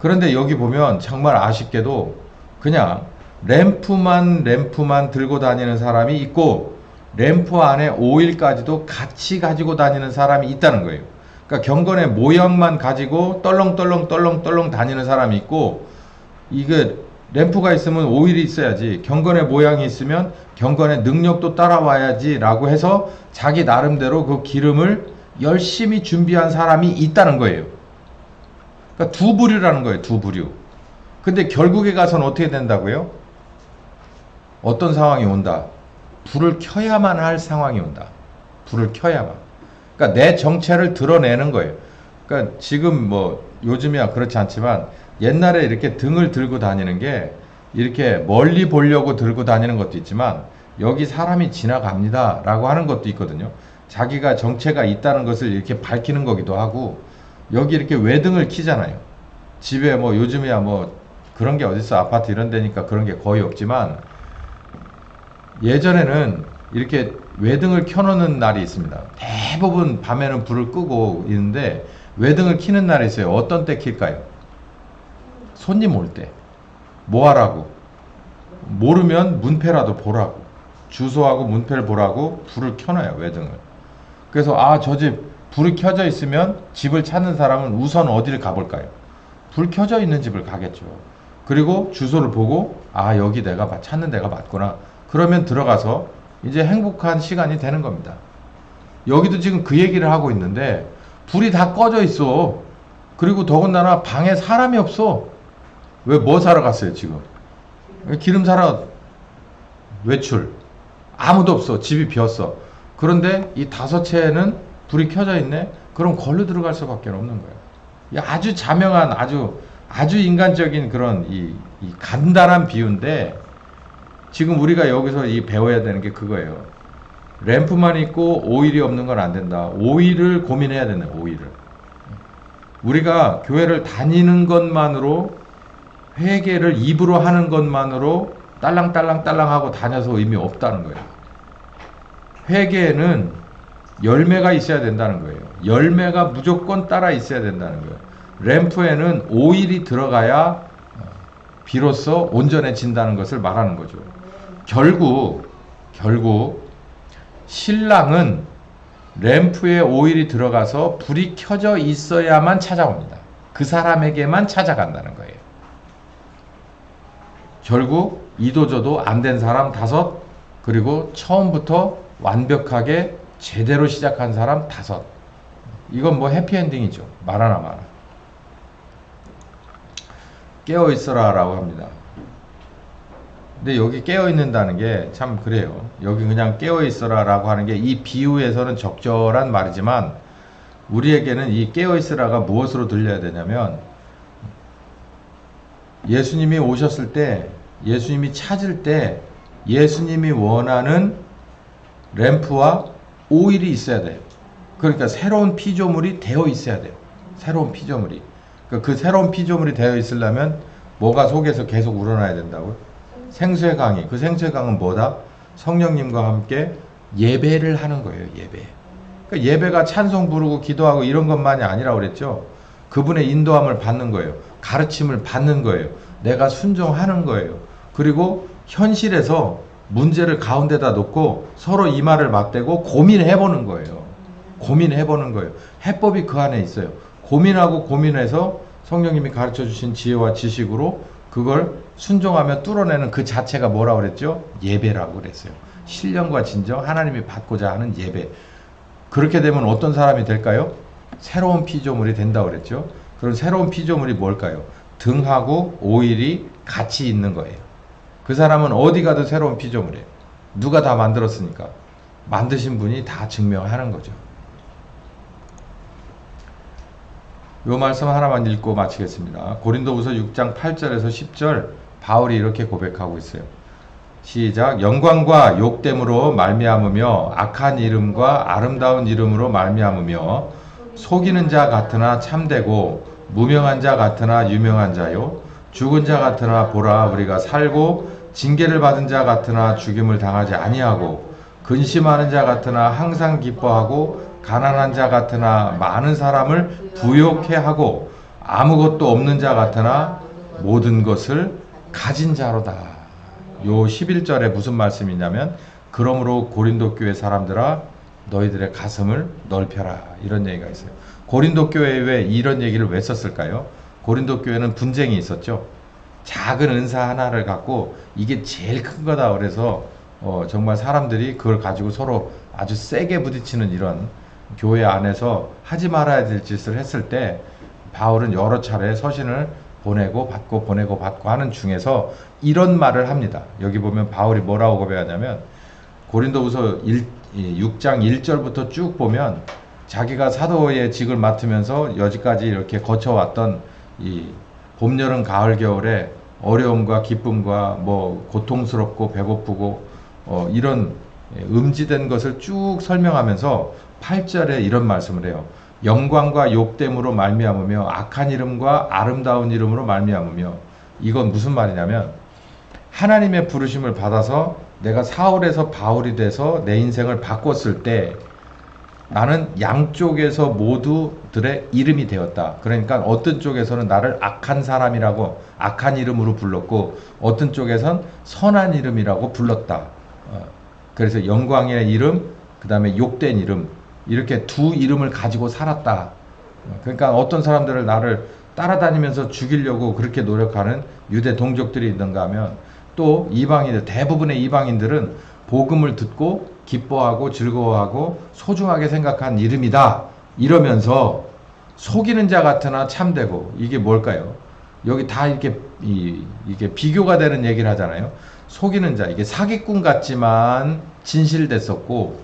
그런데 여기 보면 정말 아쉽게도 그냥 램프만 들고 다니는 사람이 있고 램프 안에 오일까지도 같이 가지고 다니는 사람이 있다는 거예요. 그러니까 경건의 모양만 가지고 떨렁떨렁 다니는 사람이 있고 이게 램프가 있으면 오일이 있어야지 경건의 모양이 있으면 경건의 능력도 따라와야지 라고 해서 자기 나름대로 그 기름을 열심히 준비한 사람이 있다는 거예요. 그러니까 두 부류라는 거예요. 두 부류. 근데 결국에 가서는 어떻게 된다고요? 어떤 상황이 온다. 불을 켜야만 할 상황이 온다. 불을 켜야만. 그러니까 내 정체를 드러내는 거예요. 그러니까 지금 뭐 요즘이야 그렇지 않지만 옛날에 이렇게 등을 들고 다니는 게 이렇게 멀리 보려고 들고 다니는 것도 있지만 여기 사람이 지나갑니다 라고 하는 것도 있거든요. 자기가 정체가 있다는 것을 이렇게 밝히는 거기도 하고, 여기 이렇게 외등을 켜잖아요. 집에 뭐 요즘이야 뭐 그런 게 어딨어, 아파트 이런 데니까 그런 게 거의 없지만 예전에는 이렇게 외등을 켜놓는 날이 있습니다. 대부분 밤에는 불을 끄고 있는데 외등을 켜는 날이 있어요. 어떤 때 킬까요? 손님 올 때. 뭐 하라고? 모르면 문패라도 보라고. 주소하고 문패를 보라고 불을 켜놔요, 외등을. 그래서 저 집 불이 켜져 있으면 집을 찾는 사람은 우선 어디를 가볼까요? 불 켜져 있는 집을 가겠죠. 그리고 주소를 보고 여기 내가 찾는 데가 맞구나. 그러면 들어가서 이제 행복한 시간이 되는 겁니다. 여기도 지금 그 얘기를 하고 있는데 불이 다 꺼져 있어. 그리고 더군다나 방에 사람이 없어. 왜 뭐 사러 갔어요 지금? 기름 사러 외출. 아무도 없어. 집이 비었어. 그런데 이 5채에는 불이 켜져 있네. 그럼 걸로 들어갈 수밖에 없는 거예요. 아주 자명한 아주 인간적인 그런 이 간단한 비유인데, 지금 우리가 여기서 배워야 되는 게 그거예요. 램프만 있고 오일이 없는 건 안 된다. 오일을 고민해야 된다. 오일을. 우리가 교회를 다니는 것만으로, 회개를 입으로 하는 것만으로 딸랑딸랑딸랑하고 다녀서 의미 없다는 거예요. 회개에는 열매가 있어야 된다는 거예요. 열매가 무조건 따라 있어야 된다는 거예요. 램프에는 오일이 들어가야 비로소 온전해진다는 것을 말하는 거죠. 결국 신랑은 램프에 오일이 들어가서 불이 켜져 있어야만 찾아옵니다. 그 사람에게만 찾아간다는 거예요. 결국 이도저도 안 된 사람 5, 그리고 처음부터 완벽하게 제대로 시작한 사람 5. 이건 뭐 해피엔딩이죠. 말하나 마나. 깨어있어라 라고 합니다. 근데 여기 깨어있는다는 게 참 그래요. 여기 그냥 깨어있어라 라고 하는 게 이 비유에서는 적절한 말이지만, 우리에게는 이 깨어있으라가 무엇으로 들려야 되냐면, 예수님이 오셨을 때, 예수님이 찾을 때 예수님이 원하는 램프와 오일이 있어야 돼요. 그러니까 새로운 피조물이 되어 있어야 돼요. 새로운 피조물이. 그 새로운 피조물이 되어 있으려면 뭐가 속에서 계속 우러나야 된다고요? 생수의 강이. 그 생수의 강은 뭐다? 성령님과 함께 예배를 하는 거예요. 예배. 그러니까 예배가 찬송 부르고 기도하고 이런 것만이 아니라 그랬죠. 그분의 인도함을 받는 거예요. 가르침을 받는 거예요. 내가 순종하는 거예요. 그리고 현실에서 문제를 가운데다 놓고 서로 이마를 맞대고 고민해보는 거예요. 고민해보는 거예요. 해법이 그 안에 있어요. 고민하고 고민해서 성령님이 가르쳐 주신 지혜와 지식으로 그걸 순종하며 뚫어내는 그 자체가 뭐라고 그랬죠? 예배라고 그랬어요. 신령과 진정, 하나님이 받고자 하는 예배. 그렇게 되면 어떤 사람이 될까요? 새로운 피조물이 된다고 그랬죠. 그런 새로운 피조물이 뭘까요? 등하고 오일이 같이 있는 거예요. 그 사람은 어디 가도 새로운 피조물이에요. 누가 다 만들었으니까. 만드신 분이 다 증명하는 거죠. 요 말씀 하나만 읽고 마치겠습니다. 고린도후서 6장 8절에서 10절 바울이 이렇게 고백하고 있어요. 시작. 영광과 욕됨으로 말미암으며 악한 이름과 아름다운 이름으로 말미암으며 속이는 자 같으나 참되고 무명한 자 같으나 유명한 자요 죽은 자 같으나 보라 우리가 살고 징계를 받은 자 같으나 죽임을 당하지 아니하고 근심하는 자 같으나 항상 기뻐하고 가난한 자 같으나 많은 사람을 부욕해 하고 아무것도 없는 자 같으나 모든 것을 가진 자로다. 요 11절에 무슨 말씀이냐면, 그러므로 고린도 교회 사람들아 너희들의 가슴을 넓혀라, 이런 얘기가 있어요. 고린도 교회에 왜 이런 얘기를 왜 썼을까요? 고린도 교회는 분쟁이 있었죠. 작은 은사 하나를 갖고 이게 제일 큰 거다 그래서 정말 사람들이 그걸 가지고 서로 아주 세게 부딪히는 이런 교회 안에서 하지 말아야 될 짓을 했을 때 바울은 여러 차례 서신을 보내고 받고 보내고 받고 하는 중에서 이런 말을 합니다. 여기 보면 바울이 뭐라고 고백하냐면, 고린도후서 6장 1절부터 쭉 보면 자기가 사도의 직을 맡으면서 여지까지 이렇게 거쳐왔던 이 봄, 여름, 가을, 겨울에 어려움과 기쁨과 뭐 고통스럽고 배고프고 이런 음지된 것을 쭉 설명하면서 8절에 이런 말씀을 해요. 영광과 욕됨으로 말미암으며 악한 이름과 아름다운 이름으로 말미암으며. 이건 무슨 말이냐면 하나님의 부르심을 받아서 내가 사울에서 바울이 돼서 내 인생을 바꿨을 때 나는 양쪽에서 모두들의 이름이 되었다. 그러니까 어떤 쪽에서는 나를 악한 사람이라고 악한 이름으로 불렀고 어떤 쪽에선 선한 이름이라고 불렀다. 그래서 영광의 이름, 그 다음에 욕된 이름, 이렇게 두 이름을 가지고 살았다. 그러니까 어떤 사람들을 나를 따라다니면서 죽이려고 그렇게 노력하는 유대 동족들이 있는가 하면 또 이방인들, 대부분의 이방인들은 복음을 듣고 기뻐하고 즐거워하고 소중하게 생각한 이름이다. 이러면서 속이는 자 같으나 참되고. 이게 뭘까요? 여기 다 이렇게 이게 비교가 되는 얘기를 하잖아요. 속이는 자, 이게 사기꾼 같지만 진실됐었고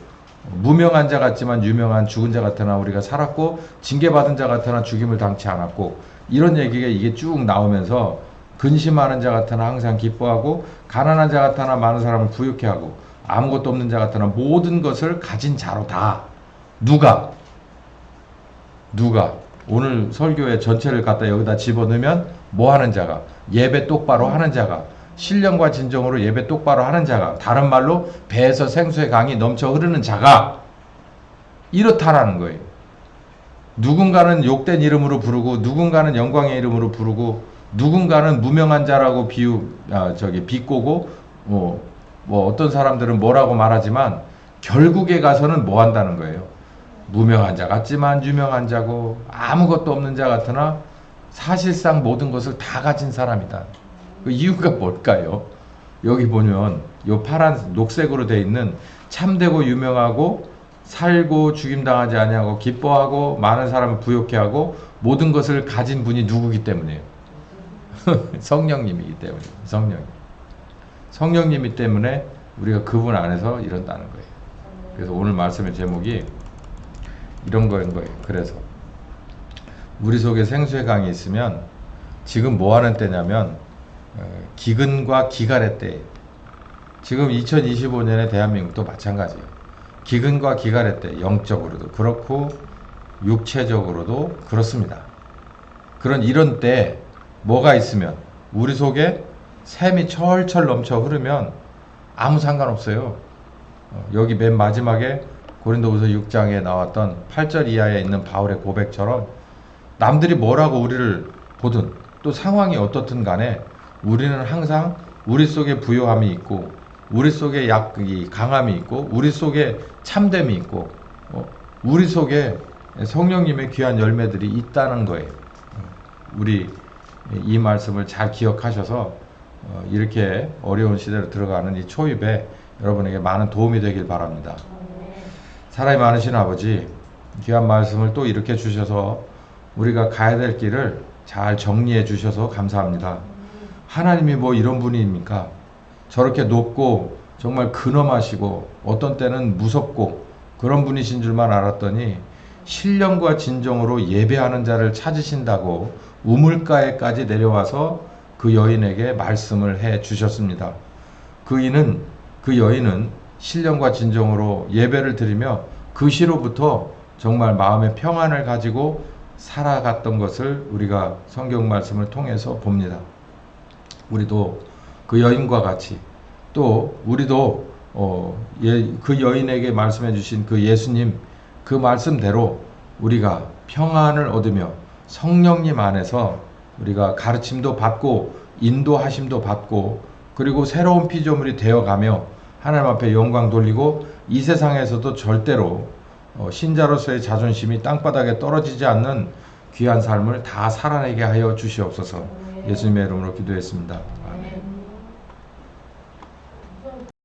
무명한 자 같지만 유명한 죽은 자 같으나 우리가 살았고 징계받은 자 같으나 죽임을 당치 않았고. 이런 얘기가 이게 쭉 나오면서 근심하는 자 같으나 항상 기뻐하고 가난한 자 같으나 많은 사람을 부유케 하고 아무것도 없는 자 같으나 모든 것을 가진 자로다. 누가 오늘 설교의 전체를 갖다 여기다 집어넣으면 뭐 하는 자가, 예배 똑바로 하는 자가, 신령과 진정으로 예배 똑바로 하는 자가, 다른 말로 배에서 생수의 강이 넘쳐 흐르는 자가 이렇다라는 거예요. 누군가는 욕된 이름으로 부르고 누군가는 영광의 이름으로 부르고 누군가는 무명한 자라고 비꼬고 뭐 어떤 사람들은 뭐라고 말하지만 결국에 가서는 뭐 한다는 거예요. 무명한 자 같지만 유명한 자고 아무것도 없는 자 같으나 사실상 모든 것을 다 가진 사람이다. 그 이유가 뭘까요? 여기 보면 요 파란 녹색으로 되어 있는 참되고 유명하고 살고 죽임당하지 아니하고 기뻐하고 많은 사람을 부욕케 하고 모든 것을 가진 분이 누구기 때문이에요. 성령님이기 때문에. 성령님이 때문에 우리가 그분 안에서 이런다는 거예요. 그래서 오늘 말씀의 제목이 이런 거인 거예요. 그래서 우리 속에 생수의 강이 있으면 지금 뭐 하는 때냐면 기근과 기갈의 때. 지금 2025년의 대한민국도 마찬가지예요. 기근과 기갈의 때, 영적으로도 그렇고 육체적으로도 그렇습니다. 이런 때 뭐가 있으면 우리 속에 샘이 철철 넘쳐 흐르면 아무 상관없어요. 여기 맨 마지막에 고린도후서 6장에 나왔던 8절 이하에 있는 바울의 고백처럼 남들이 뭐라고 우리를 보든 또 상황이 어떻든 간에 우리는 항상 우리 속에 부요함이 있고 우리 속에 강함이 있고 우리 속에 참됨이 있고 우리 속에 성령님의 귀한 열매들이 있다는 거예요. 우리 이 말씀을 잘 기억하셔서 이렇게 어려운 시대로 들어가는 이 초입에 여러분에게 많은 도움이 되길 바랍니다. 사랑이 많으신 아버지, 귀한 말씀을 또 이렇게 주셔서 우리가 가야 될 길을 잘 정리해 주셔서 감사합니다. 하나님이 뭐 이런 분입니까? 저렇게 높고 정말 근엄하시고 어떤 때는 무섭고 그런 분이신 줄만 알았더니 신령과 진정으로 예배하는 자를 찾으신다고 우물가에까지 내려와서 그 여인에게 말씀을 해 주셨습니다. 그 여인은 신령과 진정으로 예배를 드리며 그 시로부터 정말 마음의 평안을 가지고 살아갔던 것을 우리가 성경 말씀을 통해서 봅니다. 우리도 그 여인과 같이 또 우리도 그 여인에게 말씀해 주신 그 예수님 그 말씀대로 우리가 평안을 얻으며 성령님 안에서 우리가 가르침도 받고 인도하심도 받고 그리고 새로운 피조물이 되어가며 하나님 앞에 영광 돌리고 이 세상에서도 절대로 신자로서의 자존심이 땅바닥에 떨어지지 않는 귀한 삶을 다 살아내게 하여 주시옵소서. 예수님의 이름으로 기도했습니다. 아멘.